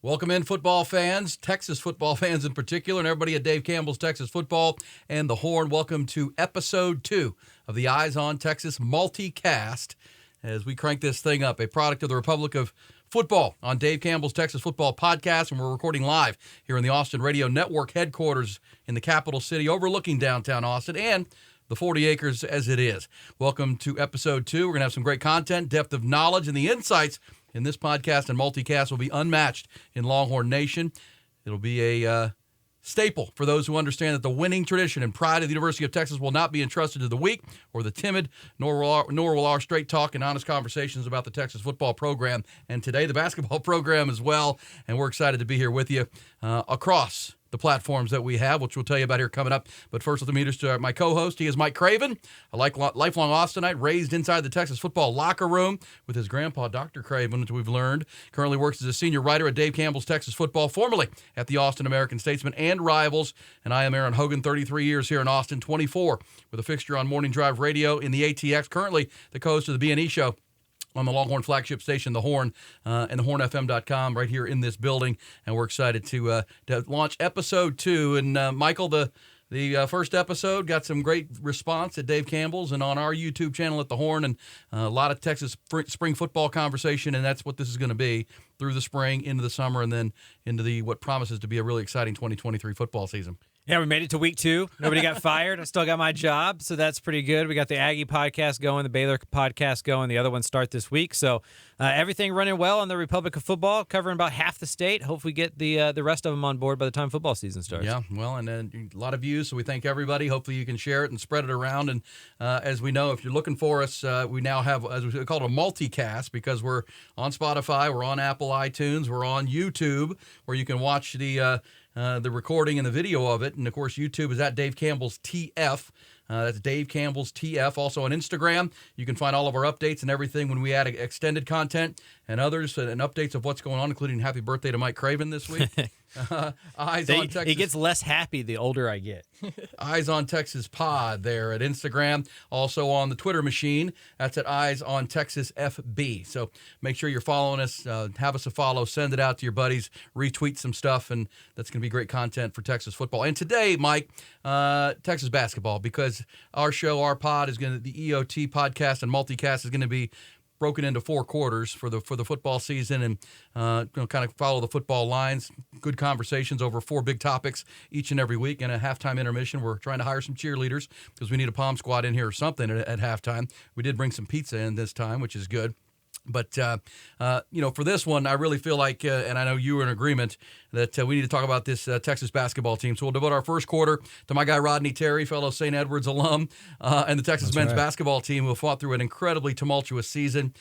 Welcome in, football fans, Texas football fans in particular, and everybody at Dave Campbell's Texas Football and the Horn. Welcome to Episode 2 of the Eyes on Texas multicast as we crank this thing up, a product of the Republic of Football on Dave Campbell's Texas Football Podcast, and we're recording live here in the Austin Radio Network headquarters in the capital city overlooking downtown Austin and the 40 acres as it is. Welcome to Episode 2. We're going to have some great content, depth of knowledge, and the insights in this podcast and multicast will be unmatched in Longhorn Nation. It'll be a staple for those who understand that the winning tradition and pride of the University of Texas will not be entrusted to the weak or the timid, nor will our straight talk and honest conversations about the Texas football program and today the basketball program as well. And we're excited to be here with you across the platforms that we have, which we'll tell you about here coming up. But first, let me introduce my co-host. He is Mike Craven, a lifelong Austinite, raised inside the Texas football locker room with his grandpa, Dr. Craven, which we've learned. Currently works as a senior writer at Dave Campbell's Texas Football, formerly at the Austin American Statesman and Rivals. And I am Aaron Hogan, 33 years here in Austin, 24 with a fixture on Morning Drive Radio in the ATX, currently the co-host of the B&E Show on the Longhorn flagship station, The Horn, and thehornfm.com right here in this building. And we're excited to launch Episode 2. And, Michael, the first episode got some great response at Dave Campbell's and on our YouTube channel at The Horn, and a lot of Texas spring football conversation, and that's what this is going to be through the spring, into the summer, and then into what promises to be a really exciting 2023 football season. Yeah, we made it to week 2. Nobody got fired. I still got my job, so that's pretty good. We got the Aggie podcast going, the Baylor podcast going. The other ones start this week. So everything running well in the Republic of Football, covering about half the state. Hopefully get the rest of them on board by the time football season starts. Yeah, well, and then a lot of views, so we thank everybody. Hopefully you can share it and spread it around. And as we know, if you're looking for us, we now have, as we call it, a multicast, because we're on Spotify, we're on Apple iTunes, we're on YouTube, where you can watch the recording and the video of it. And, of course, YouTube is at Dave Campbell's TF. That's Dave Campbell's TF. Also on Instagram, you can find all of our updates and everything when we add extended content and others and updates of what's going on, including happy birthday to Mike Craven this week. Eyes on Texas. He gets less happy the older I get. Eyes on Texas Pod there at Instagram. Also on the Twitter machine. That's at Eyes on Texas FB. So make sure you're following us. Have us a follow. Send it out to your buddies. Retweet some stuff, and that's going to be great content for Texas football. And today, Mike, Texas basketball, because our show, our pod, is going to, the EOT podcast and multicast is going to be broken into 4 quarters for the football season, and kind of follow the football lines. Good conversations over 4 big topics each and every week. And a halftime intermission, we're trying to hire some cheerleaders because we need a pom squad in here or something at halftime. We did bring some pizza in this time, which is good. But, for this one, I really feel like, and I know you were in agreement, that we need to talk about this Texas basketball team. So we'll devote our first quarter to my guy Rodney Terry, fellow St. Edwards alum, and the Texas men's basketball team, who fought through an incredibly tumultuous season,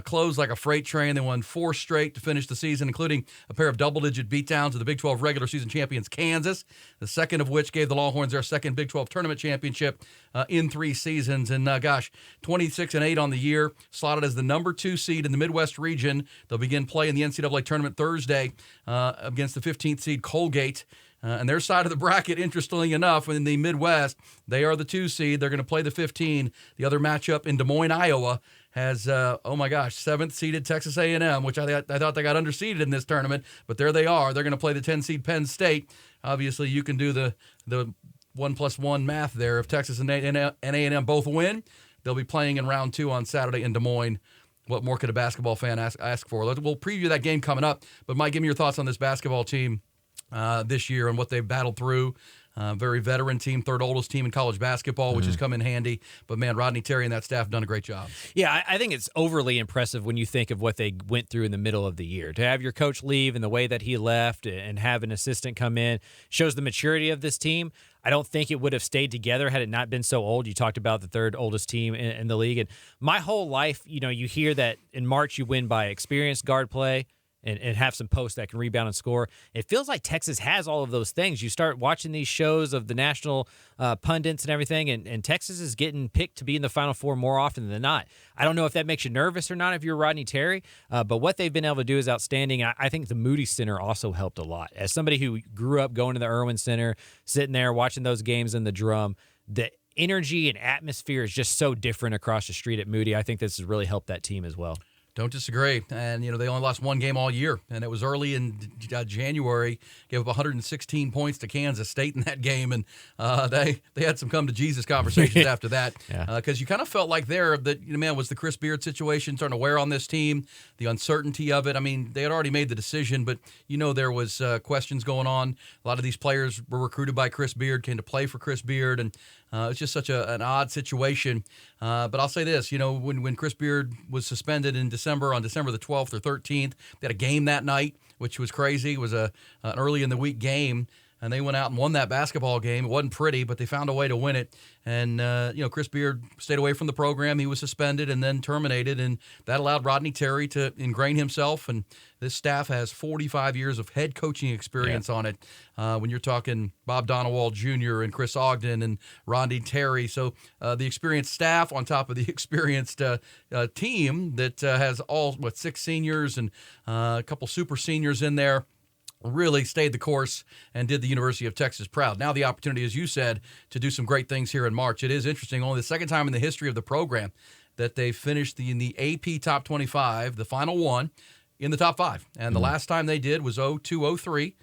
closed like a freight train. They won 4 straight to finish the season, including a pair of double-digit beatdowns of the Big 12 regular season champions, Kansas, the second of which gave the Longhorns their second Big 12 tournament championship in 3 seasons. And, 26-8 on the year, slotted as the number 2 seed in the Midwest region. They'll begin play in the NCAA Tournament Thursday against the 15th seed Colgate. And their side of the bracket, interestingly enough, in the Midwest, they are the 2 seed. They're going to play the 15. The other matchup in Des Moines, Iowa, has, 7th seeded Texas A&M, which I thought they got underseeded in this tournament. But there they are. They're going to play the 10 seed Penn State. Obviously, you can do the 1+1 math there. If Texas and A&M both win, they'll be playing in round 2 on Saturday in Des Moines. What more could a basketball fan ask for? We'll preview that game coming up. But, Mike, give me your thoughts on this basketball team this year and what they've battled through. Very veteran team, 3rd oldest team in college basketball, which has come in handy. But, man, Rodney Terry and that staff have done a great job. Yeah, I think it's overly impressive when you think of what they went through in the middle of the year. To have your coach leave and the way that he left and have an assistant come in shows the maturity of this team. I don't think it would have stayed together had it not been so old. You talked about the 3rd oldest team in the league. And my whole life, you hear that in March you win by experienced guard play and have some posts that can rebound and score. It feels like Texas has all of those things. You start watching these shows of the national pundits and everything, and Texas is getting picked to be in the Final Four more often than not. I don't know if that makes you nervous or not if you're Rodney Terry, but what they've been able to do is outstanding. I think the Moody Center also helped a lot. As somebody who grew up going to the Irwin Center, sitting there watching those games in the Drum, the energy and atmosphere is just so different across the street at Moody. I think this has really helped that team as well. Don't disagree. And, they only lost one game all year, and it was early in January. Gave up 116 points to Kansas State in that game, and they had some come-to-Jesus conversations after that. Because you kind of felt like was the Chris Beard situation starting to wear on this team, the uncertainty of it. I mean, they had already made the decision, but, there was questions going on. A lot of these players were recruited by Chris Beard, came to play for Chris Beard, and it's just such an odd situation. But I'll say this, when Chris Beard was suspended on December the 12th or 13th, they had a game that night, which was crazy. It was an early in the week game, and they went out and won that basketball game. It wasn't pretty, but they found a way to win it. And, Chris Beard stayed away from the program. He was suspended and then terminated, and that allowed Rodney Terry to ingrain himself. And this staff has 45 years of head coaching experience on it when you're talking Bob Donewald Jr. and Chris Ogden and Rodney Terry. So the experienced staff on top of the experienced team that has all, 6 seniors and a couple super seniors in there, really stayed the course and did the University of Texas proud. Now the opportunity, as you said, to do some great things here in March. It is interesting, only the second time in the history of the program that they finished in the AP Top 25, the final one, in the top 5. And the last time they did was 02-03.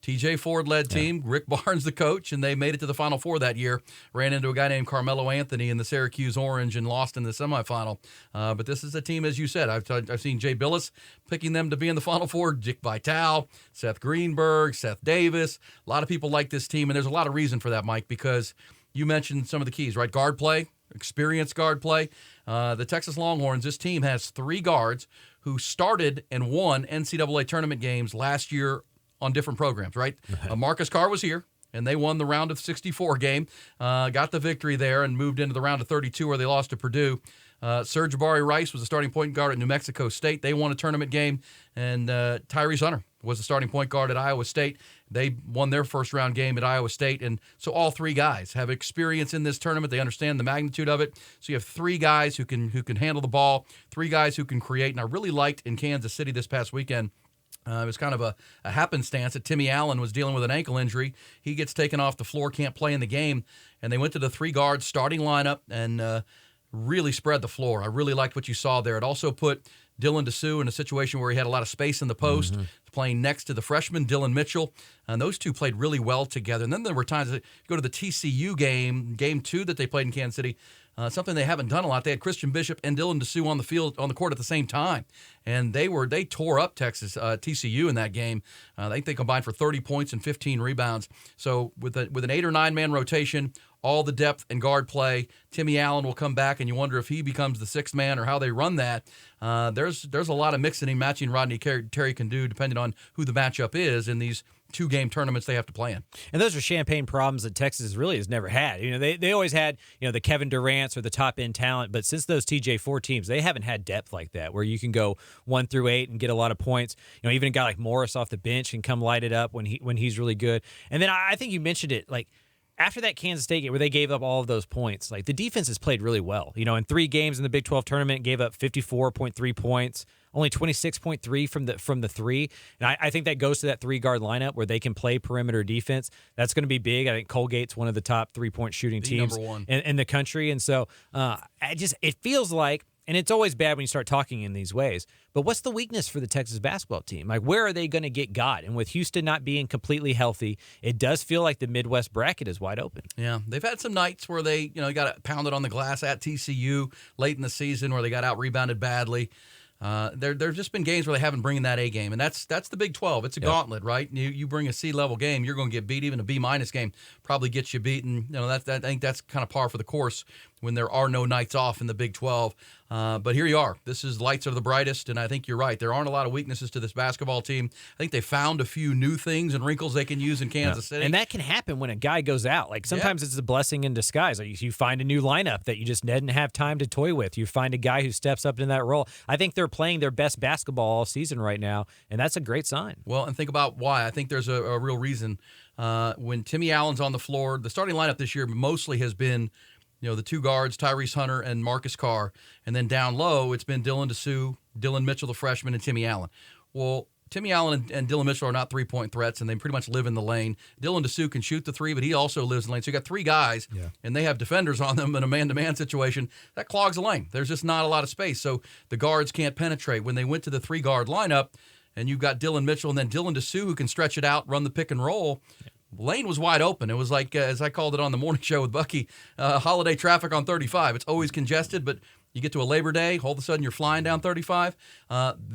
TJ Ford-led team, Rick Barnes the coach, and they made it to the Final Four that year. Ran into a guy named Carmelo Anthony in the Syracuse Orange and lost in the semifinal. But this is a team, as you said, I've seen Jay Billis picking them to be in the Final Four, Dick Vitale, Seth Greenberg, Seth Davis. A lot of people like this team, and there's a lot of reason for that, Mike, because you mentioned some of the keys, right? Guard play, experienced guard play. The Texas Longhorns, this team has 3 guards who started and won NCAA tournament games last year on different programs, right? Marcus Carr was here, and they won the round of 64 game, got the victory there, and moved into the round of 32 where they lost to Purdue. Serge Jabari Rice was the starting point guard at New Mexico State. They won a tournament game, and Tyrese Hunter was the starting point guard at Iowa State. They won their first-round game at Iowa State, and so all 3 guys have experience in this tournament. They understand the magnitude of it. So you have 3 guys who can handle the ball, 3 guys who can create, and I really liked in Kansas City this past weekend. It was kind of a happenstance that Timmy Allen was dealing with an ankle injury. He gets taken off the floor, can't play in the game, and they went to the 3 guard starting lineup and really spread the floor. I really liked what you saw there. It also put Dylan Dessou in a situation where he had a lot of space in the post, playing next to the freshman, Dylan Mitchell. And those two played really well together. And then there were times that you go to the TCU game 2 that they played in Kansas City, something they haven't done a lot. They had Christian Bishop and Dylan Dessou on the court at the same time. And they tore up TCU in that game. I think they combined for 30 points and 15 rebounds. So with an 8 or 9 man rotation, all the depth and guard play, Timmy Allen will come back, and you wonder if he becomes the 6th man or how they run that. There's a lot of mixing and matching Rodney Terry can do depending on who the matchup is in these 2-game tournaments they have to play in. And those are champagne problems that Texas really has never had. They always had, the Kevin Durant's or the top-end talent, but since those TJ Ford teams, they haven't had depth like that where you can go 1 through 8 and get a lot of points. Even a guy like Morris off the bench can come light it up when he's really good. And then I think you mentioned it, like, after that Kansas State game where they gave up all of those points, like the defense has played really well. In 3 games in the Big 12 tournament, gave up 54.3 points, only 26.3 from the 3. And I think that goes to that 3-guard lineup where they can play perimeter defense. That's going to be big. I think Colgate's one of the top 3-point shooting teams in the country. And so it feels like, and it's always bad when you start talking in these ways, but what's the weakness for the Texas basketball team? Like, where are they going to get got? And with Houston not being completely healthy, it does feel like the Midwest bracket is wide open. Yeah, they've had some nights where they, got pounded on the glass at TCU late in the season where they got out-rebounded badly. There's just been games where they haven't bring that A game, and that's the Big 12. It's a gauntlet, right? You bring a C-level game, you're going to get beat. Even a B- game probably gets you beaten. I think that's kind of par for the course when there are no nights off in the Big 12. But here you are. This is lights are the brightest, and I think you're right. There aren't a lot of weaknesses to this basketball team. I think they found a few new things and wrinkles they can use in Kansas City. And that can happen when a guy goes out. Like sometimes it's a blessing in disguise. Like you find a new lineup that you just didn't have time to toy with. You find a guy who steps up in that role. I think they're playing their best basketball all season right now, and that's a great sign. Well, and think about why. I think there's a real reason. When Timmy Allen's on the floor, the starting lineup this year mostly has been the 2 guards, Tyrese Hunter and Marcus Carr. And then down low, it's been Dylan Dessou, Dylan Mitchell, the freshman, and Timmy Allen. Well, Timmy Allen and Dylan Mitchell are not three-point threats, and they pretty much live in the lane. Dylan DeSue can shoot the three, but he also lives in the lane. So you got three guys, and they have defenders on them in a man-to-man situation. That clogs the lane. There's just not a lot of space, so the guards can't penetrate. When they went to the three-guard lineup, and you've got Dylan Mitchell and then Dylan DeSue who can stretch it out, run the pick and roll, lane was wide open. It was like, as I called it on the morning show with Bucky, holiday traffic on 35. It's always congested, but you get to a Labor Day, all of a sudden you're flying down 35.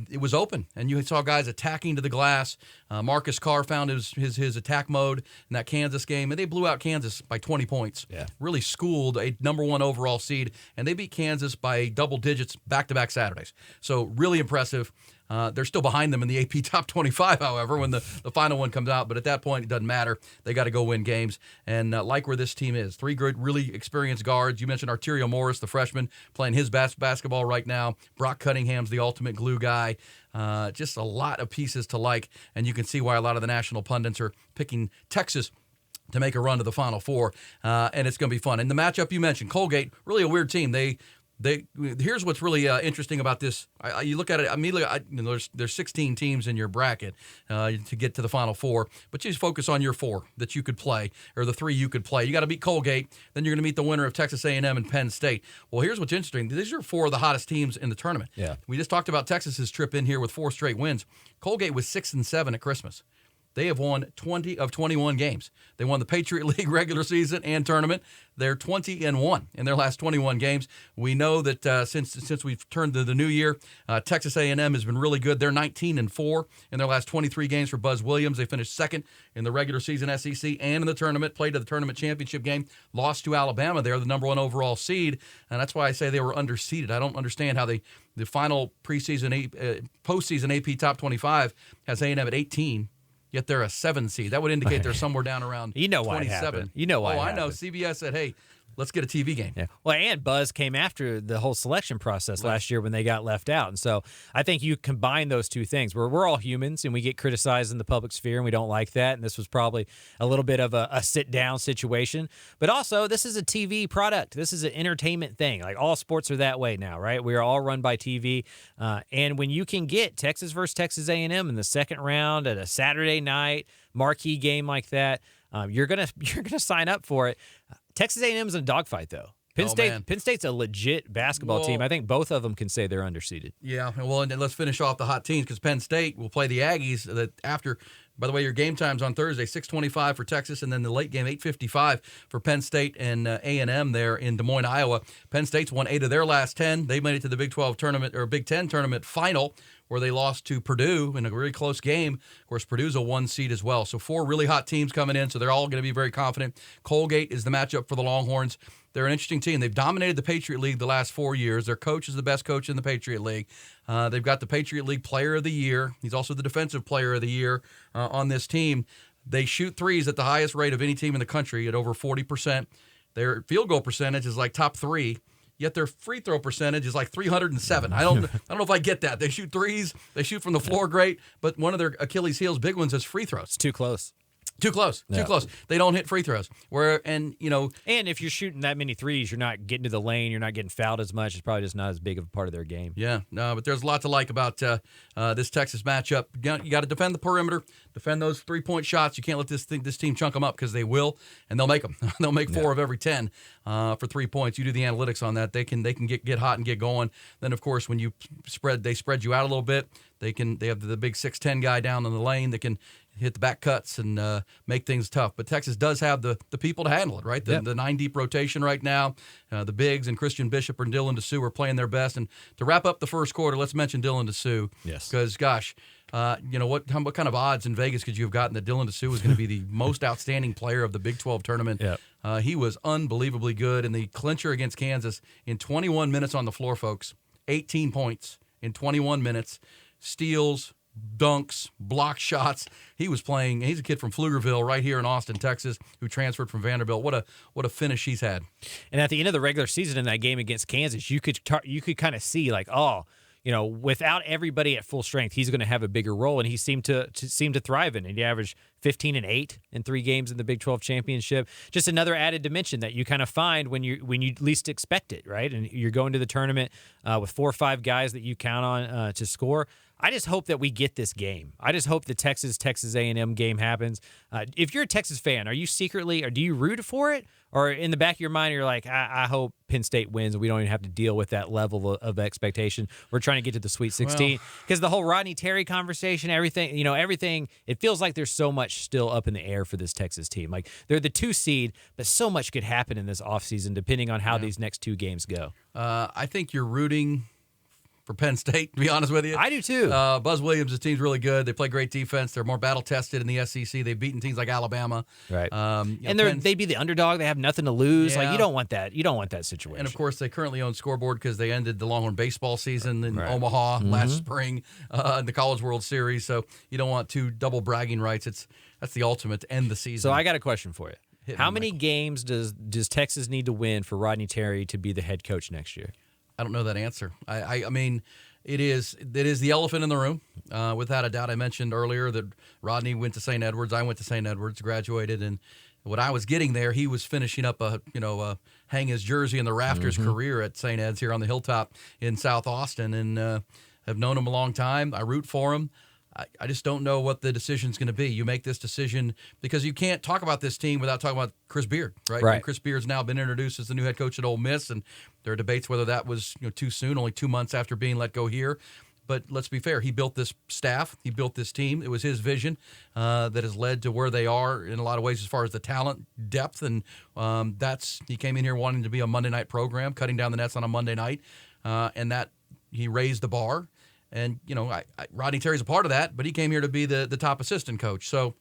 It was open, and you saw guys attacking to the glass. Marcus Carr found his attack mode in that Kansas game, and they blew out Kansas by 20 points. Yeah. Really schooled a number one overall seed, and they beat Kansas by double digits back-to-back Saturdays. So really impressive. They're still behind them in the AP Top 25, however, when the final one comes out. But at that point, it doesn't matter. They got to go win games. And like where this team is, three good, really experienced guards. You mentioned Arterio Morris, the freshman, playing his basketball right now. Brock Cunningham's the ultimate glue guy. Just a lot of pieces to like. And you can see why a lot of the national pundits are picking Texas to make a run to the Final Four. And it's going to be fun. And the matchup you mentioned, Colgate, really a weird team. Here's what's really interesting about this. You look at it immediately. There's 16 teams in your bracket to get to the Final Four, but you just focus on your four that you could play, or the three you could play. You got to beat Colgate, then you're going to meet the winner of Texas A&M and Penn State. Well, here's what's interesting. These are four of the hottest teams in the tournament. Yeah. We just talked about Texas's trip in here with 4 straight wins. Colgate was 6-7 at Christmas. They have won 20 of 21 games. They won the Patriot League regular season and tournament. They're 20-1 in their last 21 games. We know that since we've turned to the new year, Texas A&M has been really good. They're 19-4 in their last 23 games for Buzz Williams. They finished second in the regular season SEC and in the tournament, played to the tournament championship game, lost to Alabama. They're the number one overall seed, and that's why I say they were underseeded. I don't understand how the final postseason AP Top 25 has A&M at 18. Yet they're a 7 seed. That would indicate they're somewhere down around 27. Why it happened. You know why. I know. CBS said, hey, let's get a TV game. Yeah. Well, and Buzz came after the whole selection process last year when they got left out. And so I think you combine those two things where we're all humans and we get criticized in the public sphere and we don't like that. And this was probably a little bit of a sit-down situation. But also, this is a TV product. This is an entertainment thing. Like all sports are that way now, right? We are all run by TV. And when you can get Texas versus Texas A&M in the second round at a Saturday night marquee game like that, you're gonna sign up for it. Texas A&M's in a dogfight, though. Penn State's a legit basketball team. I think both of them can say they're underseeded. Yeah, well, and then let's finish off the hot teams because Penn State will play the Aggies after. By the way, your game time's on Thursday, 6:25 for Texas, and then the late game, 8:55 for Penn State and A&M there in Des Moines, Iowa. Penn State's won 8 of their last 10. They made it to the Big 12 tournament or Big 10 tournament final, where they lost to Purdue in a really close game. Of course, Purdue's a 1 seed as well. So 4 really hot teams coming in, so they're all going to be very confident. Colgate is the matchup for the Longhorns. They're an interesting team. They've dominated the Patriot League the last 4 years. Their coach is the best coach in the Patriot League. They've got the Patriot League Player of the Year. He's also the Defensive Player of the Year on this team. They shoot threes at the highest rate of any team in the country at over 40%. Their field goal percentage is like top 3. Yet their free throw percentage is like 307. I don't know if I get that. They shoot threes, they shoot from the floor great, but one of their Achilles' heels, big ones, is free throws. It's too close. Too close. They don't hit free throws. And if you're shooting that many threes, you're not getting to the lane, you're not getting fouled as much. It's probably just not as big of a part of their game. Yeah, no, but there's a lot to like about this Texas matchup. You got to defend the perimeter, defend those 3-point shots. You can't let this team chunk them up because they will, and they'll make them. They'll make 4 of every 10 for 3 points. You do the analytics on that. They can get hot and get going. Then of course when they spread you out a little bit. They have the big 6'10" guy down in the lane that can hit the back cuts and make things tough. But Texas does have the people to handle it, right? The 9-deep rotation right now. The bigs and Christian Bishop and Dylan DeSue are playing their best. And to wrap up the first quarter, let's mention Dylan DeSue. Yes. Because, gosh, what kind of odds in Vegas could you have gotten that Dylan DeSue was going to be the most outstanding player of the Big 12 tournament? Yep. He was unbelievably good in the clincher against Kansas in 21 minutes on the floor, folks. 18 points in 21 minutes. Steals, dunks, block shots. He was playing. He's a kid from Pflugerville right here in Austin, Texas, who transferred from Vanderbilt. What a finish he's had. And at the end of the regular season in that game against Kansas, you could kind of see like, without everybody at full strength, he's going to have a bigger role, and he seemed to thrive in it. He averaged 15 and 8 in 3 games in the Big 12 championship. Just another added dimension that you kind of find when you least expect it, right? And you're going to the tournament with 4 or 5 guys that you count on to score. I just hope that we get this game. I just hope the Texas A&M game happens. If you're a Texas fan, are you secretly, or do you root for it? Or in the back of your mind, you're like, I hope Penn State wins and we don't even have to deal with that level of expectation. We're trying to get to the Sweet 16. Because the whole Rodney Terry conversation, everything, it feels like there's so much still up in the air for this Texas team. Like, they're the 2 seed, but so much could happen in this offseason depending on how these next 2 games go. I think you're rooting for Penn State, to be honest with you. I do too. Buzz Williams' team's really good. They play great defense. They're more battle-tested in the SEC. They've beaten teams like Alabama. Right. They'd be the underdog. They have nothing to lose. Yeah. Like, you don't want that. You don't want that situation. And, of course, they currently own Scoreboard because they ended the Longhorn baseball season in Omaha last spring in the College World Series. So you don't want 2 double bragging rights. That's the ultimate to end the season. So I got a question for you. How many games does Texas need to win for Rodney Terry to be the head coach next year? I don't know that answer. I mean, it is the elephant in the room, without a doubt. I mentioned earlier that Rodney went to St. Edwards. I went to St. Edwards, graduated, and when I was getting there, he was finishing up a hang his jersey in the rafters career at St. Ed's here on the Hilltop in South Austin, and have known him a long time. I root for him. I just don't know what the decision's going to be. You make this decision because you can't talk about this team without talking about Chris Beard, right? And Chris Beard's now been introduced as the new head coach at Ole Miss, and there are debates whether that was too soon, only 2 months after being let go here. But let's be fair, he built this staff, he built this team. It was his vision that has led to where they are in a lot of ways as far as the talent depth, and he came in here wanting to be a Monday night program, cutting down the nets on a Monday night, and that he raised the bar. And, Rodney Terry's a part of that, but he came here to be the top assistant coach. So,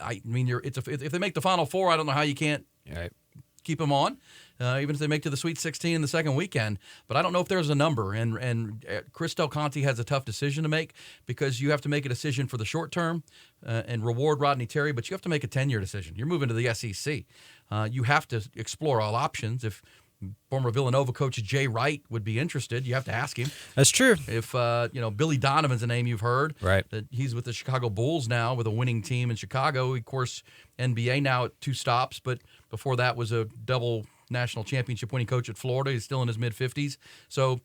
I mean, if they make the Final Four, I don't know how you can't keep him on, even if they make to the Sweet 16 in the second weekend. But I don't know if there's a number. And Chris Del Conte has a tough decision to make because you have to make a decision for the short term and reward Rodney Terry, but you have to make a 10-year decision. You're moving to the SEC. You have to explore all options. If former Villanova coach Jay Wright would be interested, you have to ask him. That's true. If Billy Donovan's a name you've heard, right? That he's with the Chicago Bulls now with a winning team in Chicago. Of course, NBA now at 2 stops, but before that was a double national championship winning coach at Florida. He's still in his mid-50s. So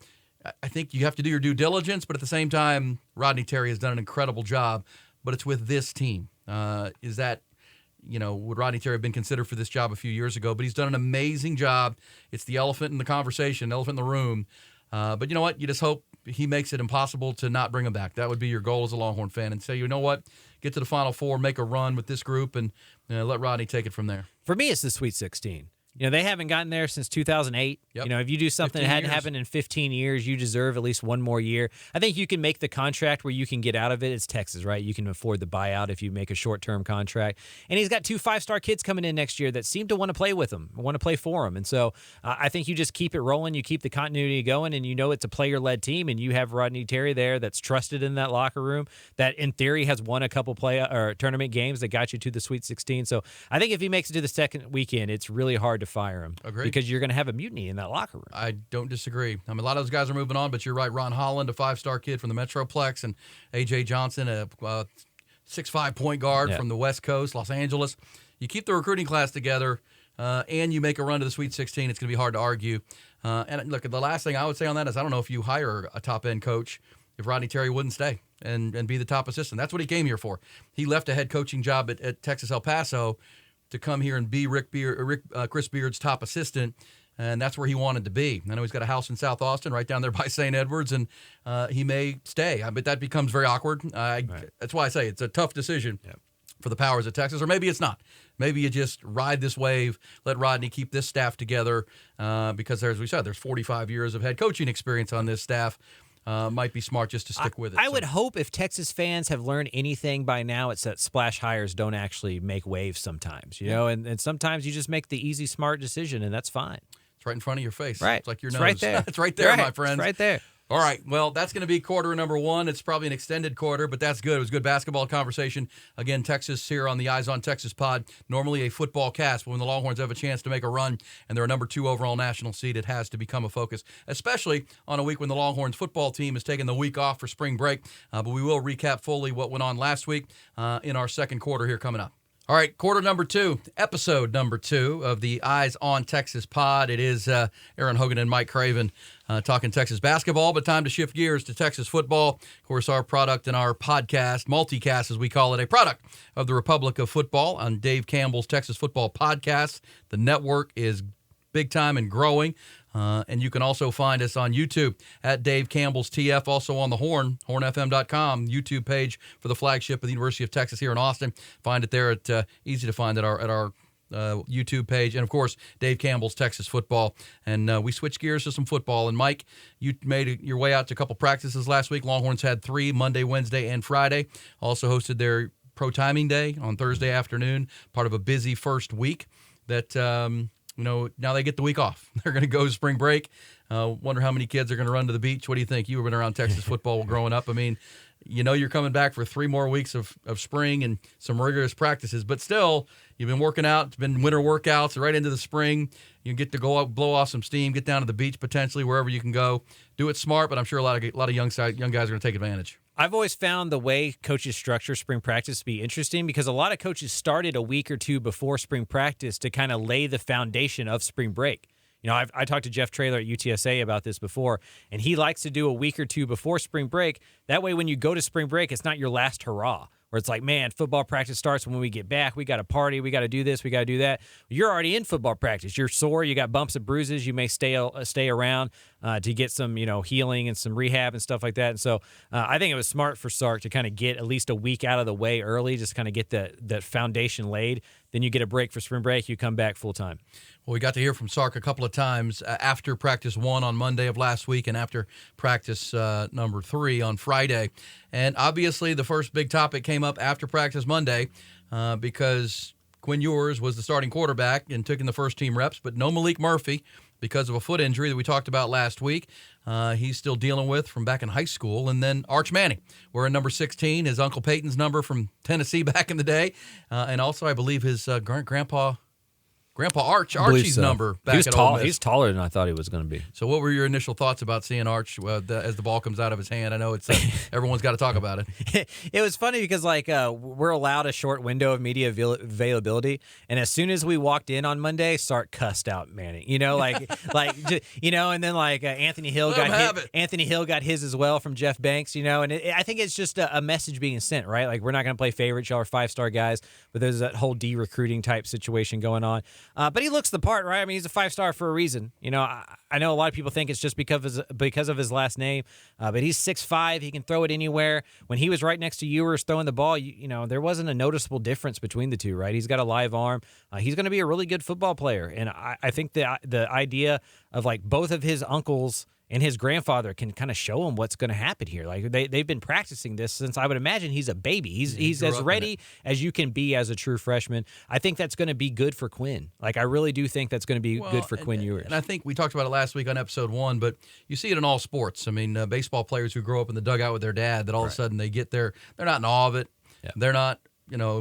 I think you have to do your due diligence, but at the same time, Rodney Terry has done an incredible job. But it's with this team. Would Rodney Terry have been considered for this job a few years ago? But he's done an amazing job. It's the elephant in the conversation, elephant in the room. But you know what? You just hope he makes it impossible to not bring him back. That would be your goal as a Longhorn fan. And say, you know what? Get to the Final Four, make a run with this group, and let Rodney take it from there. For me, it's the Sweet 16. They haven't gotten there since 2008. Yep. If you do something that hadn't happened in 15 years, you deserve at least one more year. I think you can make the contract where you can get out of it. It's Texas, right? You can afford the buyout if you make a short-term contract. And he's got 2 5-star kids coming in next year that seem to want to play with him, want to play for him. And so I think you just keep it rolling. You keep the continuity going, and it's a player-led team, and you have Rodney Terry there that's trusted in that locker room that, in theory, has won a couple tournament games that got you to the Sweet 16. So I think if he makes it to the second weekend, it's really hard to fire him. Agreed. Because you're going to have a mutiny in that locker room. I don't disagree. I mean, a lot of those guys are moving on, but you're right. Ron Holland, a 5-star kid from the Metroplex, and A.J. Johnson, a 6'5" point guard from the West Coast, Los Angeles. You keep the recruiting class together, and you make a run to the Sweet 16, it's going to be hard to argue. And look, the last thing I would say on that is I don't know if you hire a top-end coach if Rodney Terry wouldn't stay and be the top assistant. That's what he came here for. He left a head coaching job at Texas El Paso to come here and be Chris Beard's top assistant, and that's where he wanted to be. I know he's got a house in South Austin right down there by St. Edwards, and he may stay. But that becomes very awkward. That's why I say it's a tough decision for the powers of Texas, or maybe it's not. Maybe you just ride this wave, let Rodney keep this staff together, because, as we said, there's 45 years of head coaching experience on this staff. Might be smart just to stick with it. I would hope if Texas fans have learned anything by now, it's that splash hires don't actually make waves sometimes, and sometimes you just make the easy, smart decision, and that's fine. It's right in front of your face. Right. It's like your nose. Right there. It's right there, my friends. It's right there. All right, well, that's going to be quarter number 1. It's probably an extended quarter, but that's good. It was good basketball conversation. Again, Texas here on the Eyes on Texas pod. Normally a football cast, but when the Longhorns have a chance to make a run and they're a number 2 overall national seed, it has to become a focus, especially on a week when the Longhorns football team is taking the week off for spring break. But we will recap fully what went on last week in our second quarter here coming up. All right, quarter number 2, episode number 2 of the Eyes on Texas pod. It is Erin, Hogan, and Mike Craven talking Texas basketball, but time to shift gears to Texas football. Of course, our product and our podcast, multicast as we call it, a product of the Republic of Football on Dave Campbell's Texas Football Podcast. The network is big time and growing. And you can also find us on YouTube at Dave Campbell's TF, also on the hornfm.com YouTube page for the flagship of the University of Texas here in Austin. Find it there. At easy to find at our YouTube page. And, of course, Dave Campbell's Texas Football. And we switch gears to some football. And, Mike, you made your way out to a couple practices last week. Longhorns had 3, Monday, Wednesday, and Friday. Also hosted their pro timing day on Thursday afternoon, part of a busy first week that now they get the week off. They're going to go spring break. Wonder how many kids are going to run to the beach. What do you think? You've been around Texas football growing up. I mean, you're coming back for 3 more weeks of spring and some rigorous practices, but still, you've been working out. It's been winter workouts right into the spring. You get to go out, blow off some steam, get down to the beach potentially, wherever you can go. Do it smart, but I'm sure a lot of young guys are going to take advantage. I've always found the way coaches structure spring practice to be interesting because a lot of coaches started a week or two before spring practice to kind of lay the foundation of spring break. I talked to Jeff Traylor at UTSA about this before, and he likes to do a week or two before spring break. That way, when you go to spring break, it's not your last hurrah, where it's like, man, football practice starts when we get back. We got to party. We got to do this. We got to do that. You're already in football practice. You're sore. You got bumps and bruises. You may stay around to get some, healing and some rehab and stuff like that. And so I think it was smart for Sark to kind of get at least a week out of the way early, just kind of get that foundation laid. Then you get a break for spring break. You come back full time. Well, we got to hear from Sark a couple of times after practice 1 on Monday of last week and after practice number 3 on Friday. And obviously the first big topic came up after practice Monday because Quinn Ewers was the starting quarterback and took in the first team reps, but no Malik Murphy because of a foot injury that we talked about last week. He's still dealing with from back in high school. And then Arch Manning, wearing number 16, his Uncle Peyton's number from Tennessee back in the day. And also, I believe his Grandpa Archie's number back at Ole Miss. He's taller than I thought he was going to be. So what were your initial thoughts about seeing Arch as the ball comes out of his hand? I know it's everyone's got to talk about it. It was funny because we're allowed a short window of media availability, and as soon as we walked in on Monday, Sark cussed out Manning. And then Anthony Hill got his as well from Jeff Banks. And I think it's just a message being sent, right? Like, we're not going to play favorites. Y'all are 5-star guys, but there's that whole de-recruiting type situation going on. But he looks the part, right? I mean, he's a 5-star for a reason. I know a lot of people think it's just because of his last name, but he's 6'5". He can throw it anywhere. When he was right next to Ewers throwing the ball, there wasn't a noticeable difference between the two, right? He's got a live arm. He's going to be a really good football player. And I think the idea of both of his uncles and his grandfather can kind of show him what's going to happen here. Like, they've been practicing this since, I would imagine, he's a baby. He's as ready as you can be as a true freshman. I think that's going to be good for Quinn. I really do think that's going to be good for Quinn Ewers. And I think we talked about it last week on episode 1, but you see it in all sports. I mean, baseball players who grow up in the dugout with their dad, that all of a sudden they get there. They're not in awe of it. Yeah. They're not,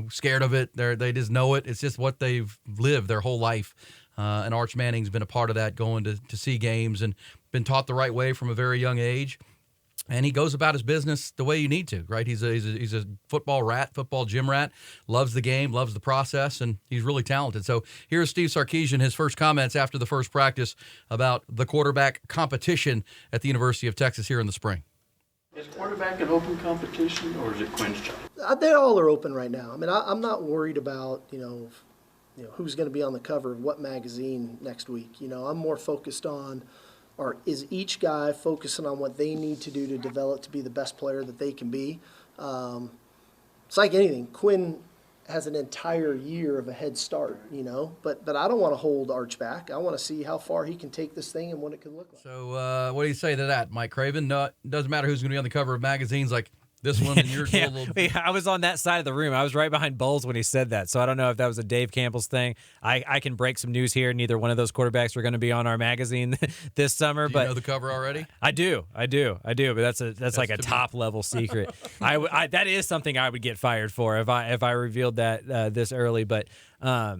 scared of it. They just know it. It's just what they've lived their whole life. And Arch Manning's been a part of that, going to see games and been taught the right way from a very young age. And he goes about his business the way you need to, right? He's a football rat, football gym rat, loves the game, loves the process, and he's really talented. So here's Steve Sarkisian, his first comments after the first practice about the quarterback competition at the University of Texas here in the spring. Is quarterback an open competition, or is it Quinn's job? They all are open right now. I mean, I'm not worried about, who's going to be on the cover of what magazine next week. I'm more focused on, or is each guy focusing on what they need to do to develop to be the best player that they can be? It's like anything. Quinn has an entire year of a head start, but I don't want to hold Arch back. I want to see how far he can take this thing and what it could look like. So what do you say to that, Mike Craven? No, it doesn't matter who's going to be on the cover of magazines like this one and yours. I was on that side of the room. I was right behind Bowles when he said that. So I don't know if that was a Dave Campbell's thing. I can break some news here. Neither one of those quarterbacks are going to be on our magazine this summer. Do you know the cover already? I do. But that's like a top level secret. That is something I would get fired for if I revealed that this early. But I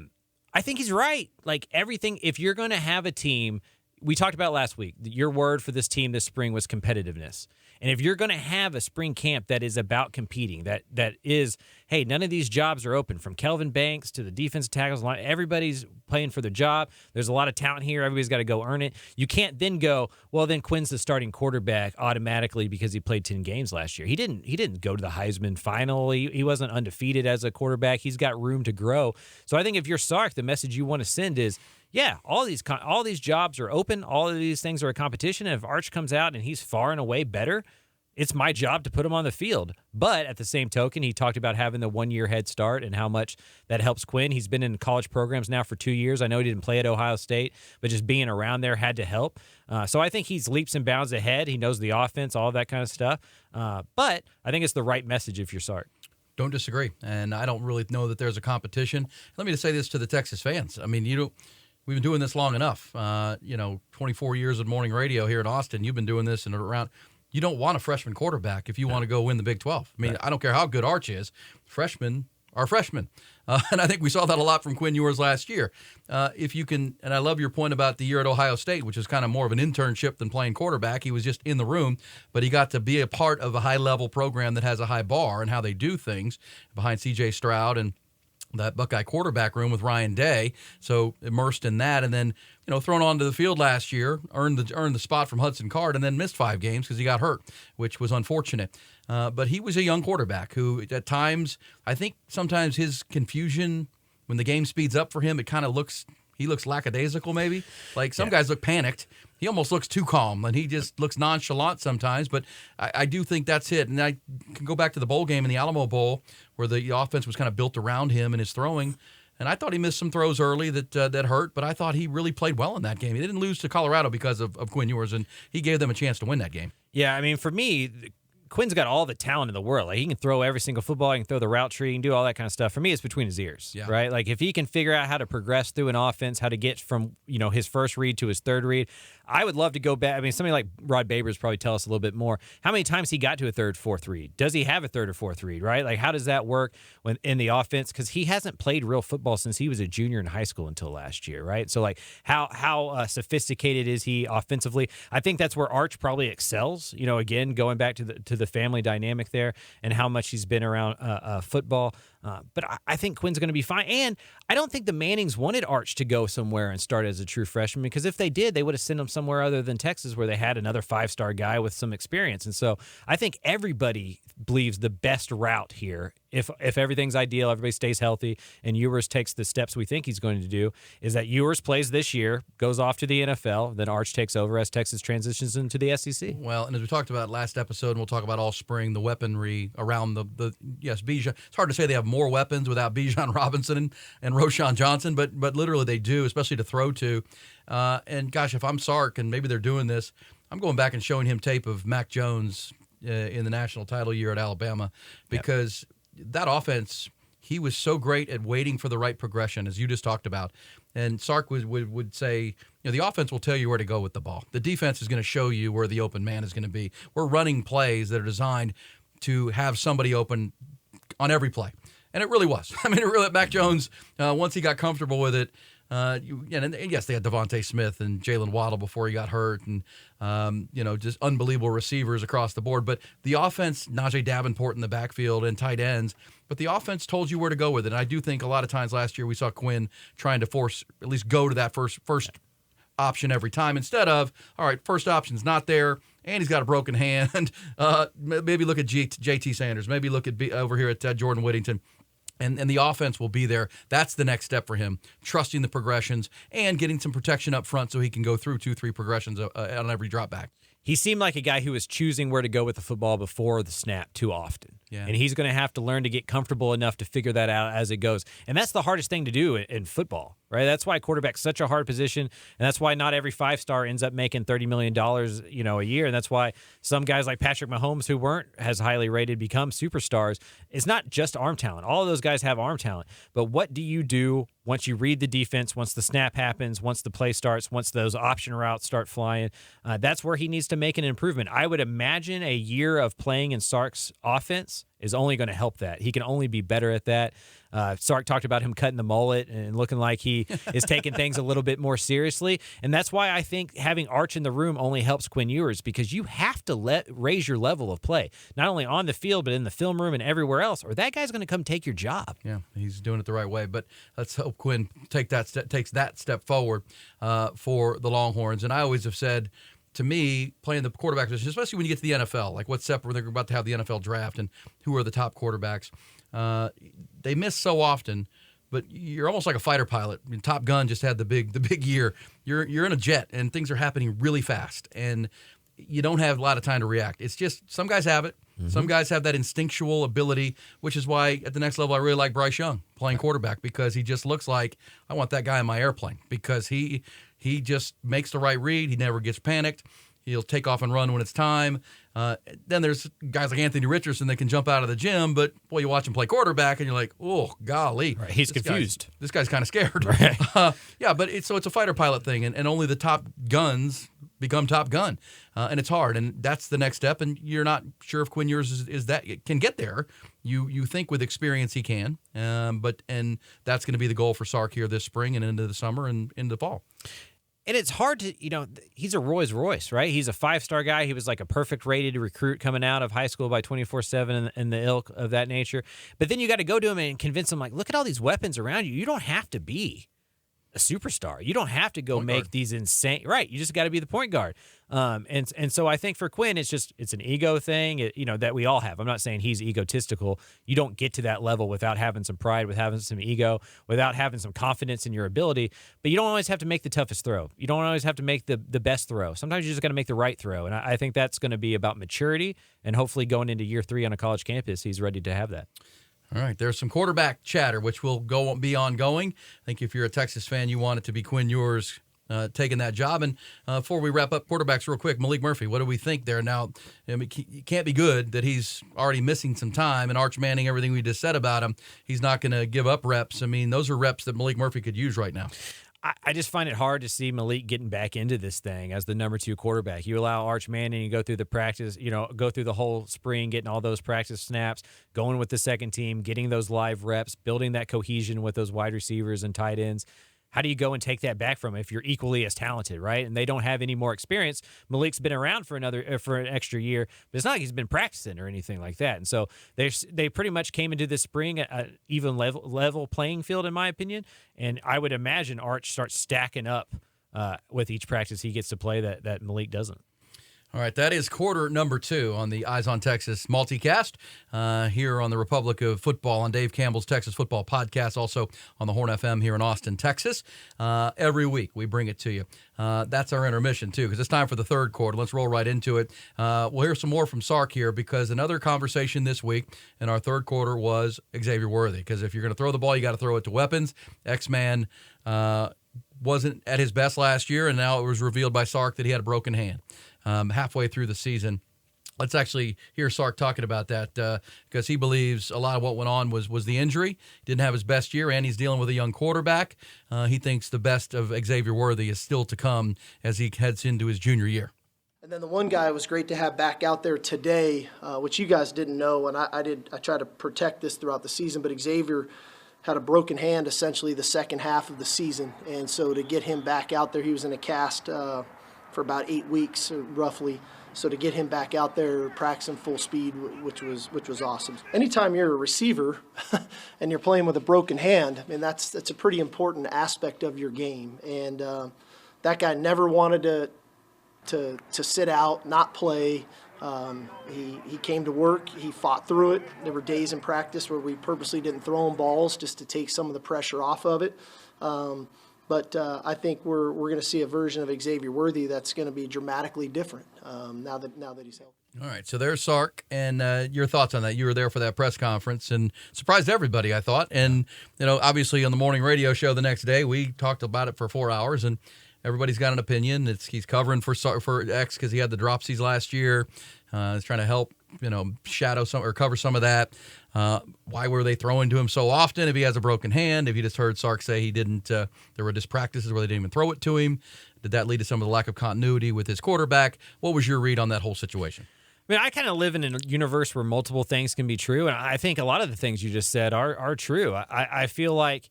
think he's right. Like, everything. If you're going to have a team, we talked about last week, your word for this team this spring was competitiveness. And if you're going to have a spring camp that is about competing, that is, hey, none of these jobs are open, from Kelvin Banks to the defensive tackles, everybody's playing for their job. There's a lot of talent here. Everybody's got to go earn it. You can't then go, well, then Quinn's the starting quarterback automatically because he played 10 games last year. He didn't go to the Heisman final. He wasn't undefeated as a quarterback. He's got room to grow. So I think if you're Sark, the message you want to send is, yeah, all these jobs are open. All of these things are a competition. And if Arch comes out and he's far and away better, it's my job to put him on the field. But at the same token, he talked about having the 1 year head start and how much that helps Quinn. He's been in college programs now for 2 years. I know he didn't play at Ohio State, but just being around there had to help. So I think he's leaps and bounds ahead. He knows the offense, all of that kind of stuff. But I think it's the right message if you're Sark. Don't disagree. And I don't really know that there's a competition. Let me just say this to the Texas fans. I mean, we've been doing this long enough. 24 years of morning radio here in Austin. You've been doing this and around. You don't want a freshman quarterback if you want to go win the Big 12. I mean, I don't care how good Arch is. Freshmen are freshmen. And I think we saw that a lot from Quinn Ewers last year. If you can, and I love your point about the year at Ohio State, which is kind of more of an internship than playing quarterback. He was just in the room, but he got to be a part of a high-level program that has a high bar and how they do things behind C.J. Stroud and that Buckeye quarterback room with Ryan Day, so immersed in that, and then thrown onto the field last year, earned the spot from Hudson Card, and then missed 5 games because he got hurt, which was unfortunate. But he was a young quarterback who, at times, I think sometimes his confusion when the game speeds up for him, it kind of looks lackadaisical maybe. Like some guys look panicked. He almost looks too calm, and he just looks nonchalant sometimes. But I do think that's it. And I can go back to the bowl game in the Alamo Bowl where the offense was kind of built around him and his throwing. And I thought he missed some throws early that hurt, but I thought he really played well in that game. He didn't lose to Colorado because of Quinn Ewers, and he gave them a chance to win that game. Yeah, I mean, for me, Quinn's got all the talent in the world. Like, he can throw every single football. He can throw the route tree. He can do all that kind of stuff. For me, it's between his ears, right? Like, if he can figure out how to progress through an offense, how to get from, his first read to his third read, I would love to go back. I mean, somebody like Rod Babers probably tell us a little bit more. How many times he got to a third, fourth read? Does he have a third or fourth read, right? Like, how does that work when in the offense? Because he hasn't played real football since he was a junior in high school until last year, right? So, like, how sophisticated is he offensively? I think that's where Arch probably excels. Again, going back to the family dynamic there and how much he's been around football. But I think Quinn's going to be fine. And I don't think the Mannings wanted Arch to go somewhere and start as a true freshman, because if they did, they would have sent him somewhere other than Texas where they had another 5-star guy with some experience. And so I think everybody believes the best route here, if everything's ideal, everybody stays healthy, and Ewers takes the steps we think he's going to do, is that Ewers plays this year, goes off to the NFL, then Arch takes over as Texas transitions into the SEC. Well, and as we talked about last episode, and we'll talk about all spring, the weaponry around Bijan. It's hard to say they have more weapons without Bijan Robinson and Roschon Johnson, but literally they do, especially to throw to. And gosh, if I'm Sark, and maybe they're doing this, I'm going back and showing him tape of Mac Jones in the national title year at Alabama, because that offense, he was so great at waiting for the right progression, as you just talked about. And Sark would say, the offense will tell you where to go with the ball. The defense is going to show you where the open man is going to be. We're running plays that are designed to have somebody open on every play. And it really was. I mean, Mac Jones, once he got comfortable with it, and yes, they had Devontae Smith and Jalen Waddle before he got hurt, and just unbelievable receivers across the board. But the offense, Najee Davenport in the backfield and tight ends, but the offense told you where to go with it. And I do think a lot of times last year we saw Quinn trying to force, at least go to that first option every time, instead of, all right, first option's not there, and he's got a broken hand. Maybe look at JT Sanders. Maybe look at over here at Jordan Whittington. And the offense will be there. That's the next step for him, trusting the progressions and getting some protection up front so he can go through 2-3 progressions on every drop back. He seemed like a guy who was choosing where to go with the football before the snap too often. Yeah. And he's going to have to learn to get comfortable enough to figure that out as it goes. And that's the hardest thing to do in football, right? That's why quarterback's such a hard position, and that's why not every 5-star ends up making $30 million, a year. And that's why some guys like Patrick Mahomes, who weren't as highly rated, become superstars. It's not just arm talent. All of those guys have arm talent. But what do you do once you read the defense, once the snap happens, once the play starts, once those option routes start flying? That's where he needs to make an improvement. I would imagine a year of playing in Sark's offense is only going to help that. He can only be better at that. Sark talked about him cutting the mullet and looking like he is taking things a little bit more seriously. And that's why I think having Arch in the room only helps Quinn Ewers, because you have to raise your level of play, not only on the field, but in the film room and everywhere else, or that guy's going to come take your job. Yeah, he's doing it the right way. But let's hope Quinn takes that step forward for the Longhorns. And I always have said, to me, playing the quarterback position, especially when you get to the NFL, like what's separate, they're about to have the NFL draft and who are the top quarterbacks. They miss so often, but you're almost like a fighter pilot. I mean, Top Gun just had the big year. You're in a jet and things are happening really fast, and you don't have a lot of time to react. It's just some guys have it. Mm-hmm. Some guys have that instinctual ability, which is why at the next level I really like Bryce Young playing quarterback, because he just looks like I want that guy in my airplane, because he just makes the right read. He never gets panicked. He'll take off and run when it's time. Then there's guys like Anthony Richardson that can jump out of the gym, but, boy, you watch him play quarterback, and you're like, oh, golly. Right. He's confused. This guy's kind of scared. Right. Yeah, but it's a fighter pilot thing, and only the top guns become Top Gun. And it's hard, and that's the next step, and you're not sure if Quinn Ewers is that can get there. You think with experience he can, but that's going to be the goal for Sark here this spring and into the summer and into the fall. And it's hard to, he's a Rolls Royce, right? He's a 5-star guy. He was like a perfect rated recruit coming out of high school by 24/7 and the ilk of that nature. But then you got to go to him and convince him, like, look at all these weapons around you. You don't have to be a superstar. You don't have to go make these insane, right? You just got to be the point guard. And so I think for Quinn, it's an ego thing, that we all have. I'm not saying he's egotistical. You don't get to that level without having some pride, with having some ego, without having some confidence in your ability. But you don't always have to make the toughest throw. You don't always have to make the best throw. Sometimes you just got to make the right throw. And I think that's going to be about maturity, and hopefully going into year 3 on a college campus, he's ready to have that. All right, there's some quarterback chatter, which will be ongoing. I think if you're a Texas fan, you want it to be Quinn Ewers taking that job. And before we wrap up quarterbacks real quick, Malik Murphy, what do we think there? Now, it can't be good that he's already missing some time, and Arch Manning, everything we just said about him, he's not going to give up reps. I mean, those are reps that Malik Murphy could use right now. I just find it hard to see Malik getting back into this thing as the number 2 quarterback. You allow Arch Manning to go through the practice, go through the whole spring, getting all those practice snaps, going with the second team, getting those live reps, building that cohesion with those wide receivers and tight ends. How do you go and take that back from him if you're equally as talented, right? And they don't have any more experience. Malik's been around for an extra year, but it's not like he's been practicing or anything like that. And so they pretty much came into this spring at an even level playing field, in my opinion. And I would imagine Arch starts stacking up with each practice he gets to play that Malik doesn't. All right, that is quarter number 2 on the Eyes on Texas multicast here on the Republic of Football on Dave Campbell's Texas Football Podcast, also on the Horn FM here in Austin, Texas. Every week we bring it to you. That's our intermission, too, because it's time for the third quarter. Let's roll right into it. We'll hear some more from Sark here, because another conversation this week in our third quarter was Xavier Worthy, because if you're going to throw the ball, you got to throw it to weapons. X-Man wasn't at his best last year, and now it was revealed by Sark that he had a broken hand halfway through the season. Let's actually hear Sark talking about that, because he believes a lot of what went on was the injury. Didn't have his best year, and he's dealing with a young quarterback. He thinks the best of Xavier Worthy is still to come as he heads into his junior year. And then the one guy was great to have back out there today, which you guys didn't know, and I tried to protect this throughout the season, but Xavier had a broken hand essentially the second half of the season, and so to get him back out there, he was in a cast for about 8 weeks, roughly. So to get him back out there practicing full speed, which was awesome. Anytime you're a receiver and you're playing with a broken hand, I mean that's a pretty important aspect of your game. And that guy never wanted to sit out, not play. He came to work. He fought through it. There were days in practice where we purposely didn't throw him balls just to take some of the pressure off of it. But I think we're going to see a version of Xavier Worthy that's going to be dramatically different now that he's healthy. All right, so there's Sark, and your thoughts on that. You were there for that press conference and surprised everybody, I thought. And, obviously on the morning radio show the next day, we talked about it for 4 hours, and everybody's got an opinion. He's covering for X because he had the dropsies last year. He's trying to help, shadow some or cover some of that. Why were they throwing to him so often if he has a broken hand? If you just heard Sark say he didn't, there were just practices where they didn't even throw it to him. Did that lead to some of the lack of continuity with his quarterback? What was your read on that whole situation? I mean, I kind of live in a universe where multiple things can be true, and I think a lot of the things you just said are true. I feel like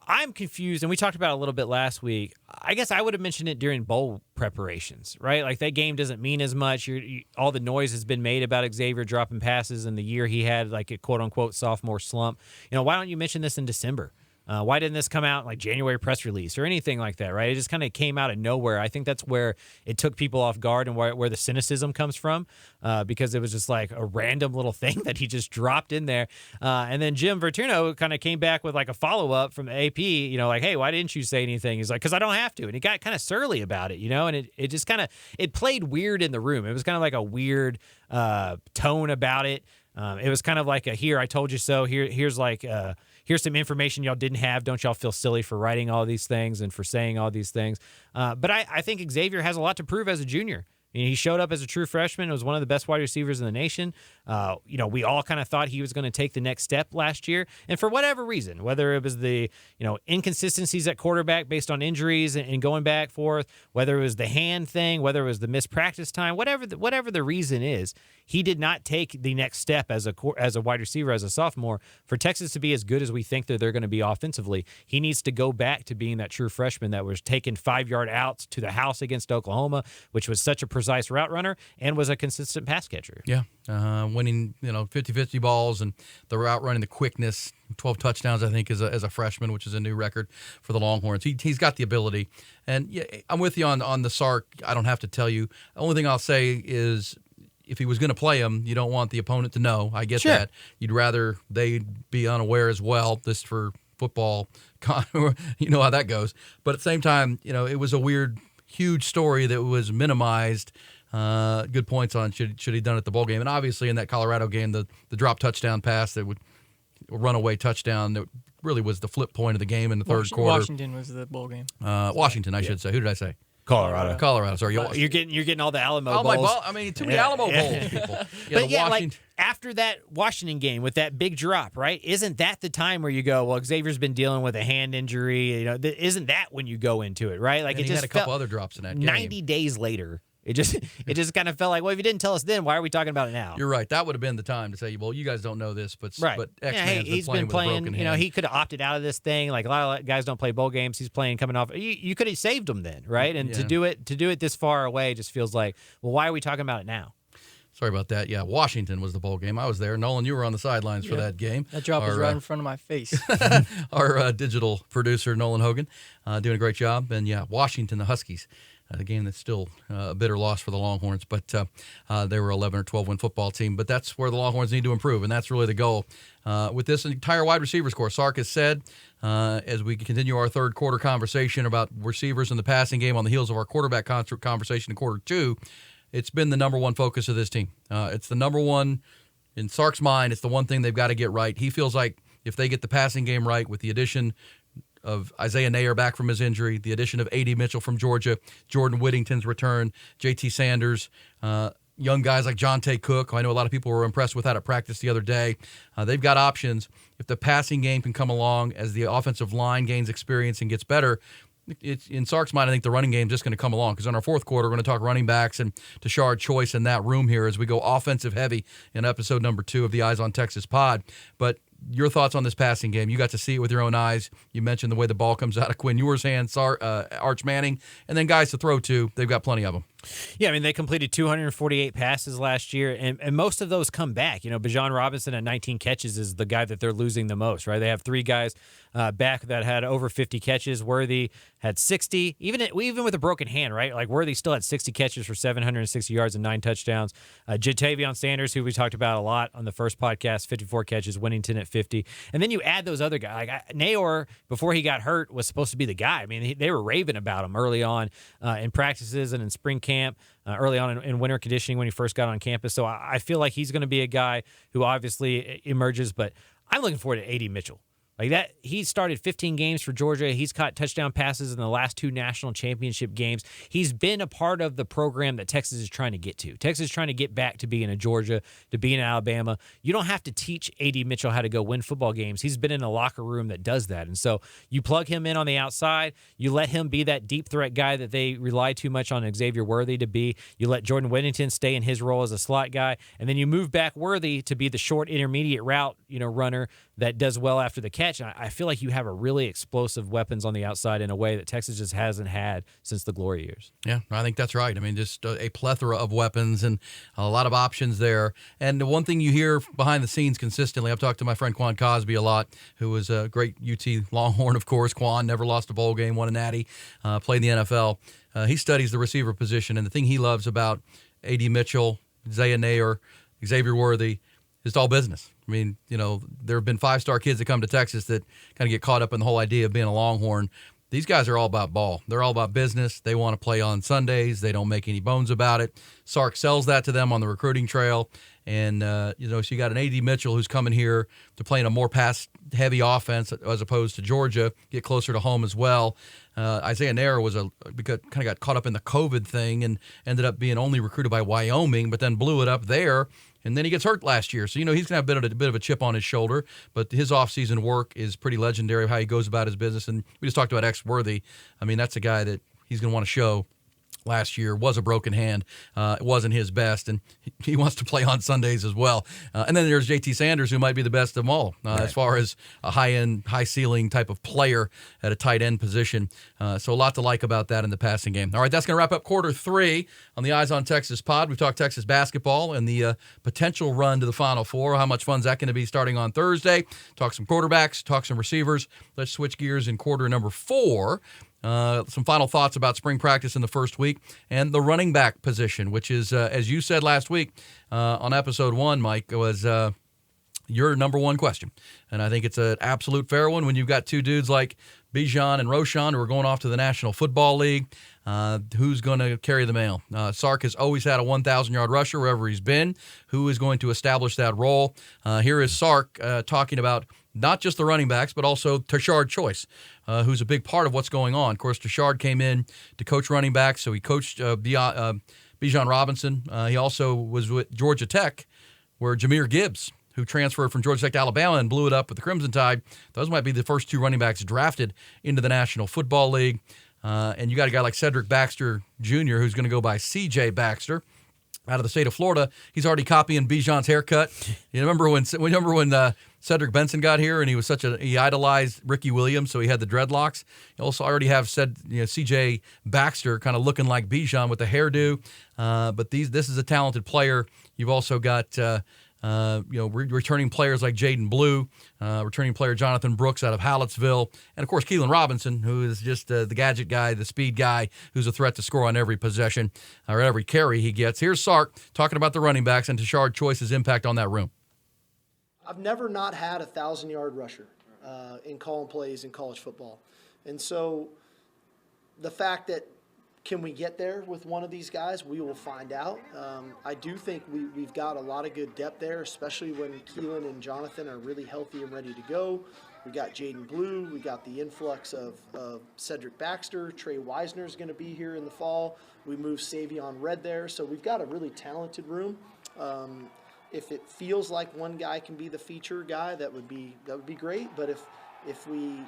I'm confused, and we talked about it a little bit last week. I guess I would have mentioned it during bowl preparations, right? Like, that game doesn't mean as much. All the noise has been made about Xavier dropping passes and the year he had, like, a quote-unquote sophomore slump. Why don't you mention this in December? Why didn't this come out like January press release or anything like that, right? It just kind of came out of nowhere. I think that's where it took people off guard and where the cynicism comes from, because it was just like a random little thing that he just dropped in there. And then Jim Vertuno kind of came back with like a follow-up from the AP, like, hey, why didn't you say anything? He's like, because I don't have to. And he got kind of surly about it, and it just kind of, it played weird in the room. It was kind of like a weird tone about it. It was kind of like here, I told you so. Here's some information y'all didn't have. Don't y'all feel silly for writing all these things and for saying all these things? But I think Xavier has a lot to prove as a junior. He showed up as a true freshman. Was one of the best wide receivers in the nation. We all kind of thought he was going to take the next step last year. And for whatever reason, whether it was the, inconsistencies at quarterback based on injuries and going back forth, whether it was the hand thing, whether it was the missed practice time, whatever the reason is, he did not take the next step as a wide receiver, as a sophomore. For Texas to be as good as we think that they're going to be offensively, he needs to go back to being that true freshman that was taking 5-yard outs to the house against Oklahoma, which was such a precise route runner and was a consistent pass catcher. Yeah, winning 50-50 balls and the route running, the quickness, 12 touchdowns I think as a freshman, which is a new record for the Longhorns. He's got the ability, and yeah, I'm with you on the Sark. I don't have to tell you. The only thing I'll say is, if he was going to play him, you don't want the opponent to know. I get that. You'd rather they be unaware as well. This for football, you know how that goes. But at the same time, it was a weird, huge story that was minimized. Good points on should he done it at the bowl game. And obviously in that Colorado game, the drop touchdown pass that would runaway touchdown that really was the flip point of the game in the third quarter. Washington was the bowl game. Washington, I should say. Who did I say? Colorado. Sorry, you're getting all the Alamo my bowls. too many Alamo bowls, people. Yeah, like after that Washington game with that big drop, right? Isn't that the time where you go, well, Xavier's been dealing with a hand injury? Isn't that when you go into it, right? Like, and it just had a couple other drops in that game. 90 days later. It just kind of felt like, well, if you didn't tell us then, why are we talking about it now? You're right. That would have been the time to say, well, you guys don't know this, but X-Man's he's been playing with a broken hand. He could have opted out of this thing. Like, a lot of guys don't play bowl games. He's playing coming off. You could have saved him then, right? And to do it this far away just feels like, well, why are we talking about it now? Sorry about that. Yeah, Washington was the bowl game. I was there. Nolan, you were on the sidelines for that game. That drop was right in front of my face. Our digital producer, Nolan Hogan, doing a great job. And, Washington, the Huskies. A game that's still a bitter loss for the Longhorns, but they were 11 or 12 win football team. But that's where the Longhorns need to improve, and that's really the goal. With this entire wide receivers corps, Sark has said, as we continue our third quarter conversation about receivers in the passing game on the heels of our quarterback conversation in quarter two, it's been the number one focus of this team. It's the number one, in Sark's mind, it's the one thing they've got to get right. He feels like if they get the passing game right with the addition of Isaiah Nayer back from his injury, the addition of A.D. Mitchell from Georgia, Jordan Whittington's return, J.T. Sanders, young guys like Jonte Cook, who I know a lot of people were impressed with that at practice the other day. They've got options. If the passing game can come along as the offensive line gains experience and gets better, it's in Sark's mind, I think the running game is just going to come along, because in our fourth quarter, we're going to talk running backs and Tashard Choice in that room here as we go offensive heavy in episode number 2 of the Eyes on Texas pod. But your thoughts on this passing game? You got to see it with your own eyes. You mentioned the way the ball comes out of Quinn Ewers' hands, Arch Manning, and then guys to throw to. They've got plenty of them. Yeah, I mean, they completed 248 passes last year, and most of those come back. Bijan Robinson at 19 catches is the guy that they're losing the most, right? They have 3 guys back that had over 50 catches. Worthy had 60, even with a broken hand, right? Like, Worthy still had 60 catches for 760 yards and 9 touchdowns. Jatavion Sanders, who we talked about a lot on the first podcast, 54 catches, Whittington at 50. And then you add those other guys. Like, Nayor, before he got hurt, was supposed to be the guy. I mean, they were raving about him early on in practices and in spring camp. Early on in winter conditioning when he first got on campus. So I feel like he's going to be a guy who obviously emerges, but I'm looking forward to A.D. Mitchell. Like that, he started 15 games for Georgia. He's caught touchdown passes in the last 2 national championship games. He's been a part of the program that Texas is trying to get to. Texas is trying to get back to being a Georgia, to being an Alabama. You don't have to teach A.D. Mitchell how to go win football games. He's been in a locker room that does that. And so you plug him in on the outside. You let him be that deep threat guy that they rely too much on Xavier Worthy to be. You let Jordan Whittington stay in his role as a slot guy. And then you move back Worthy to be the short intermediate route, runner that does well after the catch. And I feel like you have a really explosive weapons on the outside in a way that Texas just hasn't had since the glory years. Yeah, I think that's right. I mean, just a plethora of weapons and a lot of options there. And the one thing you hear behind the scenes consistently, I've talked to my friend Quan Cosby a lot, who was a great UT Longhorn, of course. Quan never lost a bowl game, won a natty, played in the NFL. He studies the receiver position, and the thing he loves about A.D. Mitchell, Zaya Nair, Xavier Worthy, it's all business. I mean, there have been 5-star kids that come to Texas that kind of get caught up in the whole idea of being a Longhorn. These guys are all about ball. They're all about business. They want to play on Sundays. They don't make any bones about it. Sark sells that to them on the recruiting trail. And, so you got an A.D. Mitchell who's coming here to play in a more pass-heavy offense as opposed to Georgia, get closer to home as well. Isaiah Nair kind of got caught up in the COVID thing and ended up being only recruited by Wyoming, but then blew it up there. And then he gets hurt last year. So, he's going to have a bit of a chip on his shoulder. But his offseason work is pretty legendary of how he goes about his business. And we just talked about X Worthy. I mean, that's a guy that he's going to want to show. Last year was a broken hand. It wasn't his best, and he wants to play on Sundays as well. And then there's J.T. Sanders, who might be the best of them all as far as a high-end, high-ceiling type of player at a tight end position. So a lot to like about that in the passing game. All right, that's going to wrap up quarter 3 on the Eyes on Texas pod. We've talked Texas basketball and the potential run to the Final Four. How much fun is that going to be starting on Thursday? Talk some quarterbacks, talk some receivers. Let's switch gears in quarter number 4. Some final thoughts about spring practice in the first week and the running back position, which is, as you said last week on episode 1, Mike, was your number one question. And I think it's an absolute fair one when you've got 2 dudes like Bijan and Roshan who are going off to the National Football League. Who's going to carry the mail? Sark has always had a 1,000-yard rusher wherever he's been. Who is going to establish that role? Here is Sark talking about not just the running backs, but also Tashard Choice, who's a big part of what's going on. Of course, Tashard came in to coach running backs, so he coached Bijan Robinson. He also was with Georgia Tech, where Jahmyr Gibbs, who transferred from Georgia Tech to Alabama and blew it up with the Crimson Tide. Those might be the first 2 running backs drafted into the National Football League. And you got a guy like Cedric Baxter Jr., who's going to go by C.J. Baxter out of the state of Florida. He's already copying Bijan's haircut. You remember when Cedric Benson got here and he idolized Ricky Williams, so he had the dreadlocks. You also already have C.J. Baxter kind of looking like Bijan with the hairdo. But this is a talented player. You've also got returning players like Jaden Blue, returning player Jonathan Brooks out of Hallettsville, and, of course, Keelan Robinson, who is just the gadget guy, the speed guy, who's a threat to score on every possession or every carry he gets. Here's Sark talking about the running backs and Tashard Choice's impact on that room. I've never not had a 1,000-yard rusher in calling plays in college football. And so the fact that can we get there with one of these guys, we will find out. I do think we've got a lot of good depth there, especially when Keelan and Jonathan are really healthy and ready to go. We got Jaden Blue. We got the influx of Cedric Baxter. Trey Wisner is going to be here in the fall. We moved Savion Red there. So we've got a really talented room. If it feels like one guy can be the feature guy, that would be great. But if we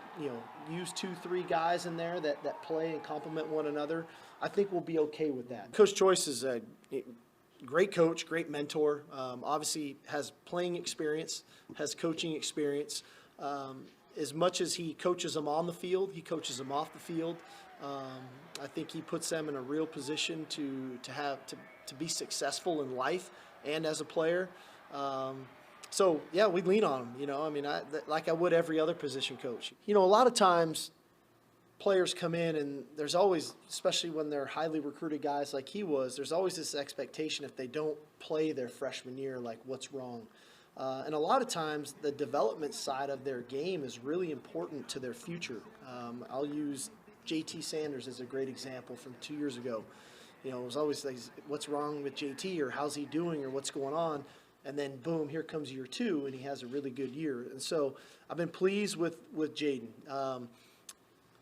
use 2-3 guys in there that play and complement one another, I think we'll be okay with that. Coach Choice is a great coach, great mentor. Obviously has playing experience, has coaching experience. As much as he coaches them on the field, he coaches them off the field. I think he puts them in a real position to be successful in life and as a player. So, yeah, we lean on him, like I would every other position coach. A lot of times players come in and there's always, especially when they're highly recruited guys like he was, there's always this expectation if they don't play their freshman year, like what's wrong. And a lot of times the development side of their game is really important to their future. I'll use J.T. Sanders as a great example from 2 years ago. It was always like, what's wrong with JT or how's he doing or what's going on? And then, boom, here comes year 2, and he has a really good year. And so I've been pleased with Jaden.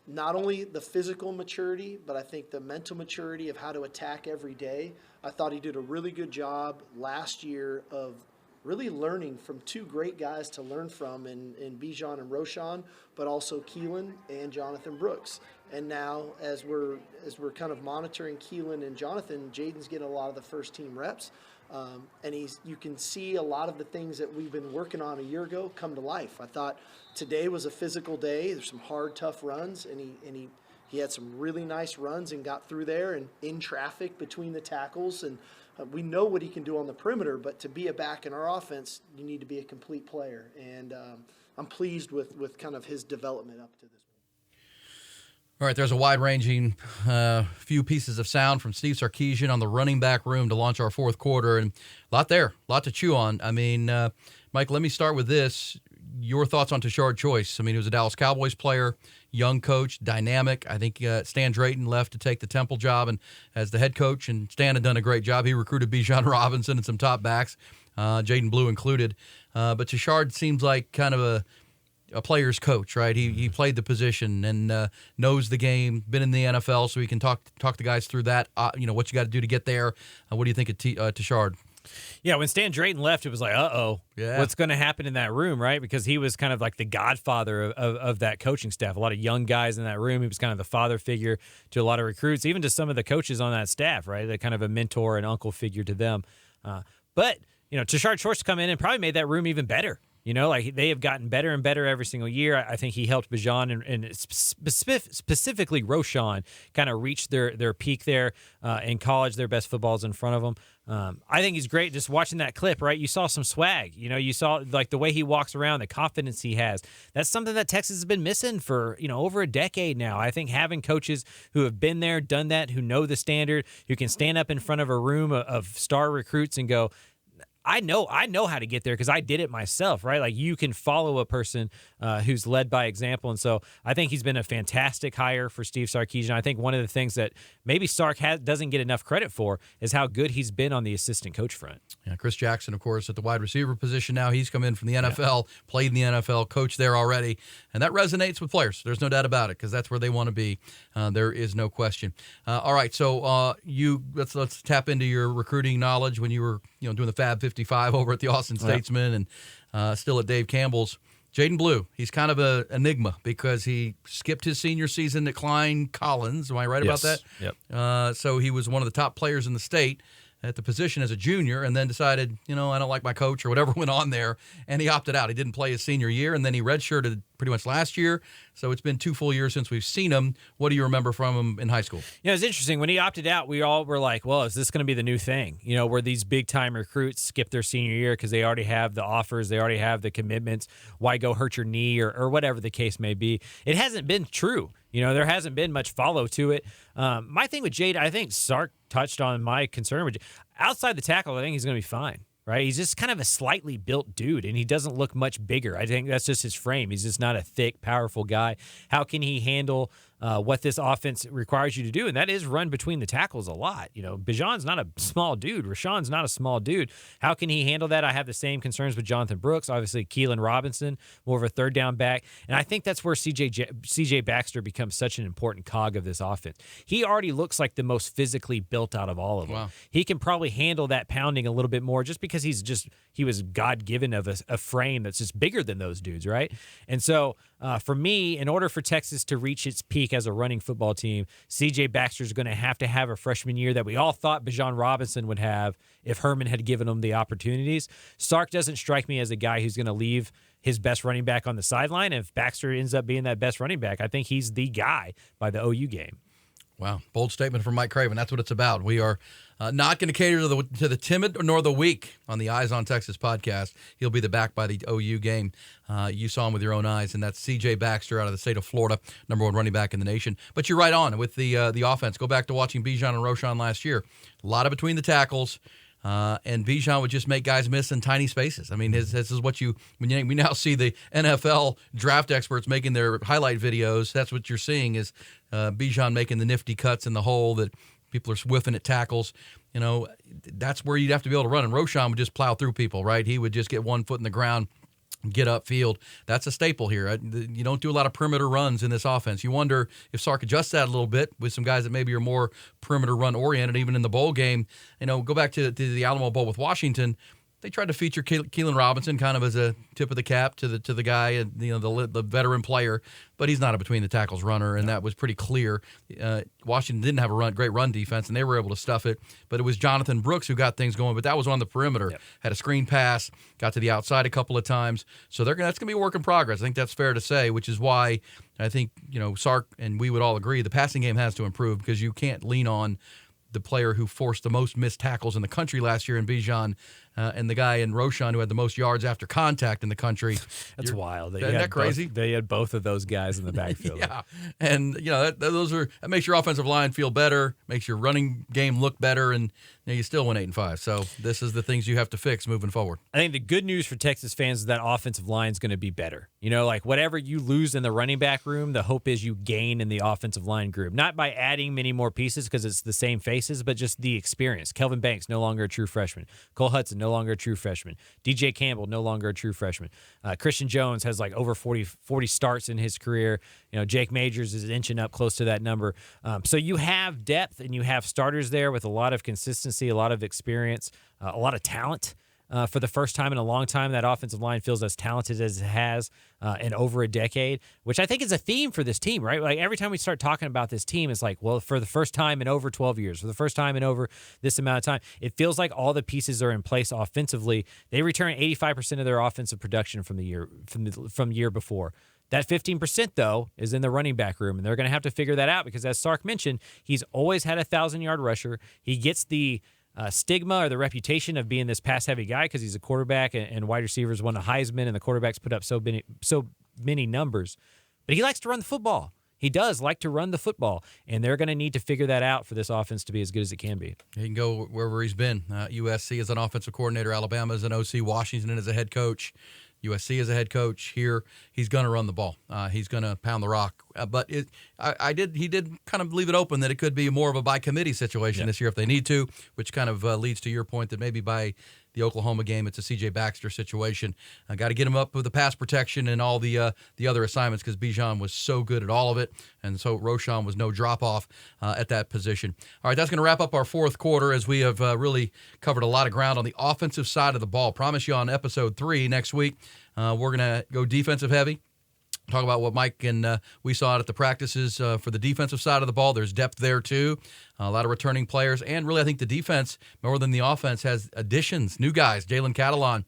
Not only the physical maturity, but I think the mental maturity of how to attack every day. I thought he did a really good job last year of really learning from 2 great guys to learn from in Bijan and Roshan, but also Keelan and Jonathan Brooks. And now, as we're kind of monitoring Keelan and Jonathan, Jaden's getting a lot of the first team reps. And you can see a lot of the things that we've been working on a year ago come to life. I thought today was a physical day. There's some hard, tough runs, and he had some really nice runs and got through there and in traffic between the tackles. And we know what he can do on the perimeter, but to be a back in our offense, you need to be a complete player. And I'm pleased with kind of his development up to this point. All right, there's a wide-ranging few pieces of sound from Steve Sarkisian on the running back room to launch our fourth quarter, and a lot to chew on. I mean, Mike, let me start with this. Your thoughts on Tashard Choice? I mean, he was a Dallas Cowboys player, young coach, dynamic. I think Stan Drayton left to take the Temple job and as the head coach, and Stan had done a great job. He recruited Bijan Robinson and some top backs, Jaden Blue included. But Tashard seems like kind of a player's coach, right? He played the position and knows the game, been in the NFL, so he can talk the guys through that, what you got to do to get there. What do you think of Tashard? Yeah, when Stan Drayton left, it was like, what's going to happen in that room, right? Because he was kind of like the godfather of that coaching staff. A lot of young guys in that room. He was kind of the father figure to a lot of recruits, even to some of the coaches on that staff, right? They're kind of a mentor and uncle figure to them. But Tashard Choice come in and probably made that room even better. Like they have gotten better and better every single year. I think he helped Bijan and specifically Roshan kind of reach their peak there in college. Their best footballs in front of them. I think he's great. Just watching that clip, right? You saw some swag. You saw like the way he walks around, the confidence he has. That's something that Texas has been missing for over a decade now. I think having coaches who have been there, done that, who know the standard, who can stand up in front of a room of star recruits and go, I know how to get there because I did it myself, right? Like you can follow a person who's led by example. And so I think he's been a fantastic hire for Steve Sarkisian. I think one of the things that maybe Sark doesn't get enough credit for is how good he's been on the assistant coach front. Yeah, Chris Jackson, of course, at the wide receiver position now. He's come in from the NFL, played in the NFL, coached there already. And that resonates with players. There's no doubt about it because that's where they want to be. There is no question. All right, so let's tap into your recruiting knowledge when you were doing the Fab 55 over at the Austin Statesman and still at Dave Campbell's. Jaden Blue, he's kind of an enigma because he skipped his senior season at Klein Collins. Am I right about that? Yep. So he was one of the top players in the state at the position as a junior and then decided, I don't like my coach or whatever went on there, and he opted out. He didn't play his senior year, and then he redshirted pretty much last year. So it's been 2 full years since we've seen him. What do you remember from him in high school? It's interesting. When he opted out, we all were like, well, is this going to be the new thing? Where these big-time recruits skip their senior year because they already have the offers, they already have the commitments. Why go hurt your knee or whatever the case may be? It hasn't been true. There hasn't been much follow to it. My thing with Jade, I think Sark touched on my concern with Jade. Outside the tackle, I think he's going to be fine. Right, he's just kind of a slightly built dude, and he doesn't look much bigger. I think that's just his frame. He's just not a thick, powerful guy. How can he handle what this offense requires you to do? And that is run between the tackles a lot. Bijan's not a small dude. Rashawn's not a small dude. How can he handle that? I have the same concerns with Jonathan Brooks. Obviously, Keelan Robinson, more of a third down back. And I think that's where CJ Baxter becomes such an important cog of this offense. He already looks like the most physically built out of all of them. Wow. He can probably handle that pounding a little bit more just because he was God-given of a frame that's just bigger than those dudes, right? And so for me, in order for Texas to reach its peak as a running football team, C.J. Baxter is going to have a freshman year that we all thought Bijan Robinson would have if Herman had given him the opportunities. Sark doesn't strike me as a guy who's going to leave his best running back on the sideline. If Baxter ends up being that best running back, I think he's the guy by the OU game. Wow, bold statement from Mike Craven. That's what it's about. We are not going to cater to the timid nor the weak on the Eyes on Texas podcast. He'll be the back by the OU game. You saw him with your own eyes, and that's C.J. Baxter out of the state of Florida, number 1 running back in the nation. But you're right on with the offense. Go back to watching Bijan and Roshan last year. A lot of between the tackles. And Bijan would just make guys miss in tiny spaces. I mean, this is what we now see the NFL draft experts making their highlight videos. That's what you're seeing is Bijan making the nifty cuts in the hole that People are whiffing at tackles. That's where you'd have to be able to run. And Roschon would just plow through people, right? He would just get one foot in the ground, get upfield. That's a staple here. You don't do a lot of perimeter runs in this offense. You wonder if Sark adjusts that a little bit with some guys that maybe are more perimeter run oriented, even in the bowl game. Go back to the Alamo Bowl with Washington. They tried to feature Keelan Robinson kind of as a tip of the cap to the guy, the veteran player, but he's not a between the tackles runner, and that was pretty clear. Washington didn't have a great run defense, and they were able to stuff it. But it was Jonathan Brooks who got things going, but that was on the perimeter. Yep. Had a screen pass, got to the outside a couple of times. So that's going to be a work in progress. I think that's fair to say, which is why I think Sark and we would all agree the passing game has to improve, because you can't lean on the player who forced the most missed tackles in the country last year in Bijan, and the guy in Roschon who had the most yards after contact in the country. That's wild. Isn't that crazy? They had both of those guys in the backfield. Yeah, and that makes your offensive line feel better, makes your running game look better, and you still win 8-5. So this is the things you have to fix moving forward. I think the good news for Texas fans is that offensive line is going to be better. Like whatever you lose in the running back room, the hope is you gain in the offensive line group. Not by adding many more pieces because it's the same faces, but just the experience. Kelvin Banks, no longer a true freshman. Cole Hudson, no longer a true freshman. DJ Campbell, no longer a true freshman. Christian Jones has like over 40 starts in his career. Jake Majors is inching up close to that number. So you have depth and you have starters there with a lot of consistency, a lot of experience, a lot of talent. For the first time in a long time, that offensive line feels as talented as it has in over a decade, which I think is a theme for this team, right? Like every time we start talking about this team, it's like, well, for the first time in over 12 years, for the first time in over this amount of time, it feels like all the pieces are in place offensively. They return 85% of their offensive production from the year before. That 15%, though, is in the running back room, and they're going to have to figure that out because, as Sark mentioned, he's always had a 1,000-yard rusher. He gets the stigma or the reputation of being this pass-heavy guy because he's a quarterback and wide receivers won a Heisman, and the quarterbacks put up so many numbers. But he likes to run the football. He does like to run the football, and they're going to need to figure that out for this offense to be as good as it can be. He can go wherever he's been. USC as an offensive coordinator, Alabama as an OC, Washington as a head coach. USC as a head coach here, he's going to run the ball. He's going to pound the rock. But he did kind of leave it open that it could be more of a by committee situation this year if they need to, which kind of leads to your point that maybe by the Oklahoma game it's a C.J. Baxter situation. Got to get him up with the pass protection and all the other assignments because Bijan was so good at all of it, and so Roschon was no drop-off at that position. All right, that's going to wrap up our fourth quarter as we have really covered a lot of ground on the offensive side of the ball. Promise you on episode 3 next week, we're going to go defensive heavy. Talk about what Mike and we saw at the practices for the defensive side of the ball. There's depth there, too. A lot of returning players. And really, I think the defense, more than the offense, has additions, new guys. Jalen Catalon,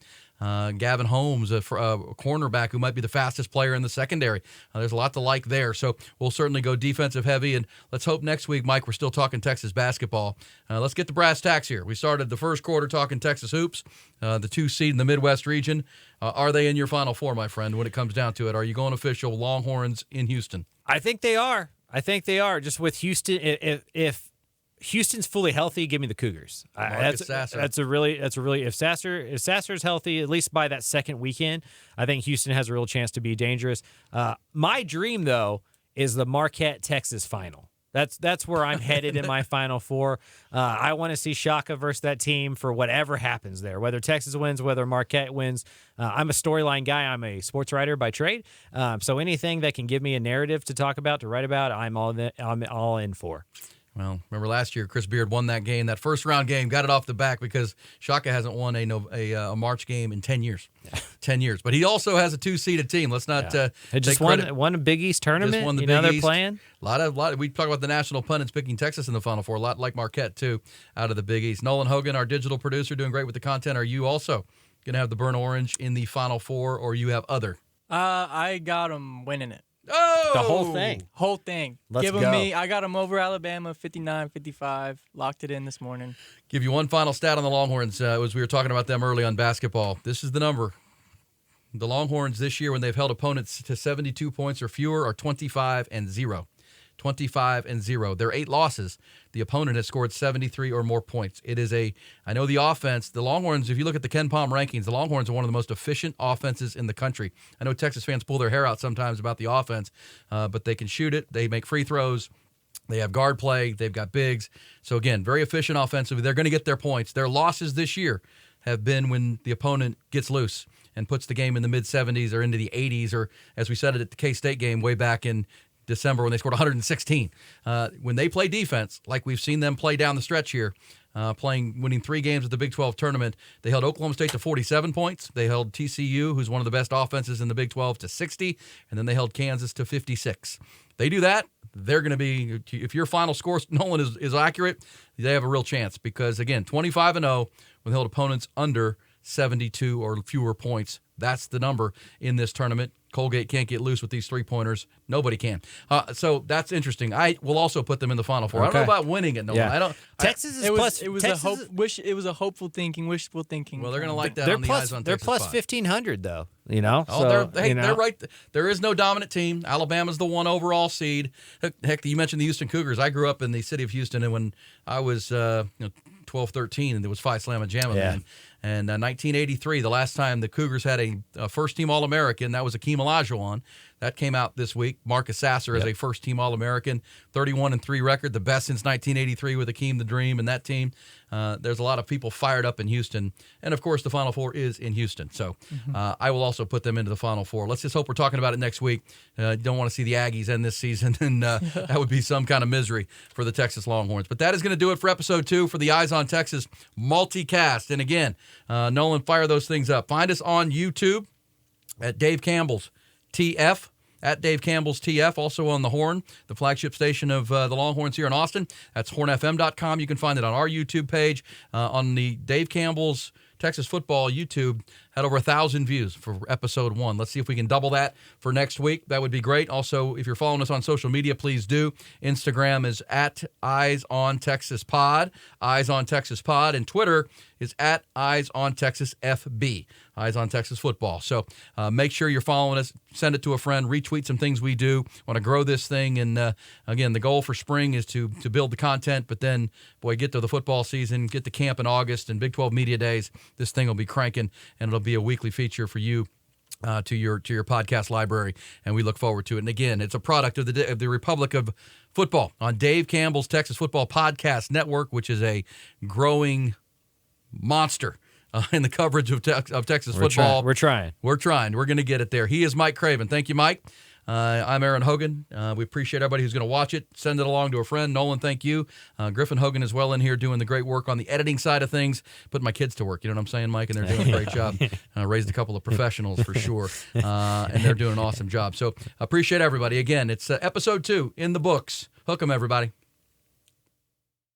Gavin Holmes, a cornerback who might be the fastest player in the secondary. There's a lot to like there. So we'll certainly go defensive heavy. And let's hope next week, Mike, we're still talking Texas basketball. Let's get the brass tacks here. We started the first quarter talking Texas hoops, the 2 seed in the Midwest region. Are they in your Final Four, my friend, when it comes down to it? Are you going official Longhorns in Houston? I think they are. Just with Houston, if Houston's fully healthy, give me the Cougars. That's a really if Sasser's healthy, at least by that second weekend, I think Houston has a real chance to be dangerous. My dream though is the Marquette Texas final. That's where I'm headed in my Final Four. I want to see Shaka versus that team for whatever happens there, whether Texas wins, whether Marquette wins. I'm a storyline guy. I'm a sports writer by trade. So anything that can give me a narrative to talk about, to write about, I'm all in for. Well, remember last year, Chris Beard won that game, that first-round game, got it off the back because Shaka hasn't won a March game in 10 years. 10 years. But he also has a 2-seeded team. Let's not They just won a Big East tournament. Just won the Big they're East. playing. A lot. We talk about the national pundits picking Texas in the Final Four, a lot like Marquette, too, out of the Big East. Nolan Hogan, our digital producer, doing great with the content. Are you also going to have the Burnt Orange in the Final Four, or you have other? I got them winning it. Oh! The whole thing. Whole thing. Let's go. I got them over Alabama, 59-55. Locked it in this morning. Give you one final stat on the Longhorns as we were talking about them early on basketball. This is the number. The Longhorns this year, when they've held opponents to 72 points or fewer, are 25-0. 25-0. Their 8 losses, the opponent has scored 73 or more points. I know the offense, the Longhorns, if you look at the Ken Palm rankings, the Longhorns are one of the most efficient offenses in the country. I know Texas fans pull their hair out sometimes about the offense, but they can shoot it. They make free throws. They have guard play. They've got bigs. So, again, very efficient offensively. They're going to get their points. Their losses this year have been when the opponent gets loose and puts the game in the mid-70s or into the 80s, or, as we said it at the K-State game way back in December when they scored 116. When they play defense, like we've seen them play down the stretch here, winning 3 games at the Big 12 tournament. They held Oklahoma State to 47 points. They held TCU, who's one of the best offenses in the Big 12, to 60, and then they held Kansas to 56. They do that, they're going to be, if your final score, Nolan, is accurate, they have a real chance because, again, 25-0 when they held opponents under 72 or fewer points. That's the number in this tournament. Colgate can't get loose with these three-pointers. Nobody can. So that's interesting. I will also put them in the Final Four. I don't know about winning it, Nolan. Yeah. Texas is plus. It was wishful thinking. Well, they're going to like that they're on the plus, Eyes on They're Texas plus pod. 1,500 though. You know. Oh, So, they're right. There is no dominant team. Alabama's the 1 overall seed. Heck, you mentioned the Houston Cougars. I grew up in the city of Houston, and when I was 12, 13, and there was Phi Slamma Jamma, man. And 1983, the last time the Cougars had a first-team All-American, that was Akeem Olajuwon. That came out this week. Marcus Sasser as a first-team All-American, 31-3 record, the best since 1983 with Akeem the Dream and that team. There's a lot of people fired up in Houston. And, of course, the Final Four is in Houston. So I will also put them into the Final Four. Let's just hope we're talking about it next week. You don't want to see the Aggies end this season, and that would be some kind of misery for the Texas Longhorns. But that is going to do it for Episode 2 for the Eyes on Texas multicast. And, again, Nolan, fire those things up. Find us on YouTube at Dave Campbell's TF, at Dave Campbell's TF, also on the Horn, the flagship station of the Longhorns here in Austin. That's hornfm.com. You can find it on our YouTube page. On the Dave Campbell's Texas Football YouTube, had over 1,000 views for Episode 1. Let's see if we can double that for next week. That would be great. Also, if you're following us on social media, please do. Instagram is at Eyes on Texas Pod, Eyes on Texas Pod, and Twitter is at Eyes on Texas FB, Eyes on Texas Football. So make sure you're following us. Send it to a friend. Retweet some things we do. Want to grow this thing. And, again, the goal for spring is to build the content, but then, boy, get to the football season, get to camp in August and Big 12 Media Days. This thing will be cranking, and it'll be a weekly feature for you to your podcast library, and we look forward to it. And again, it's a product of the Republic of Football on Dave Campbell's Texas Football Podcast Network, which is a growing monster in the coverage of Texas football. We're trying. We're going to get it there. He is Mike Craven. Thank you, Mike. I'm Erin Hogan. We appreciate everybody who's going to watch it. Send it along to a friend. Nolan, thank you. Griffin Hogan is well in here doing the great work on the editing side of things. Putting my kids to work. You know what I'm saying, Mike? And they're doing a great job. Raised a couple of professionals for sure. And they're doing an awesome job. So appreciate everybody. Again, it's Episode 2 in the books. Hook 'em, everybody.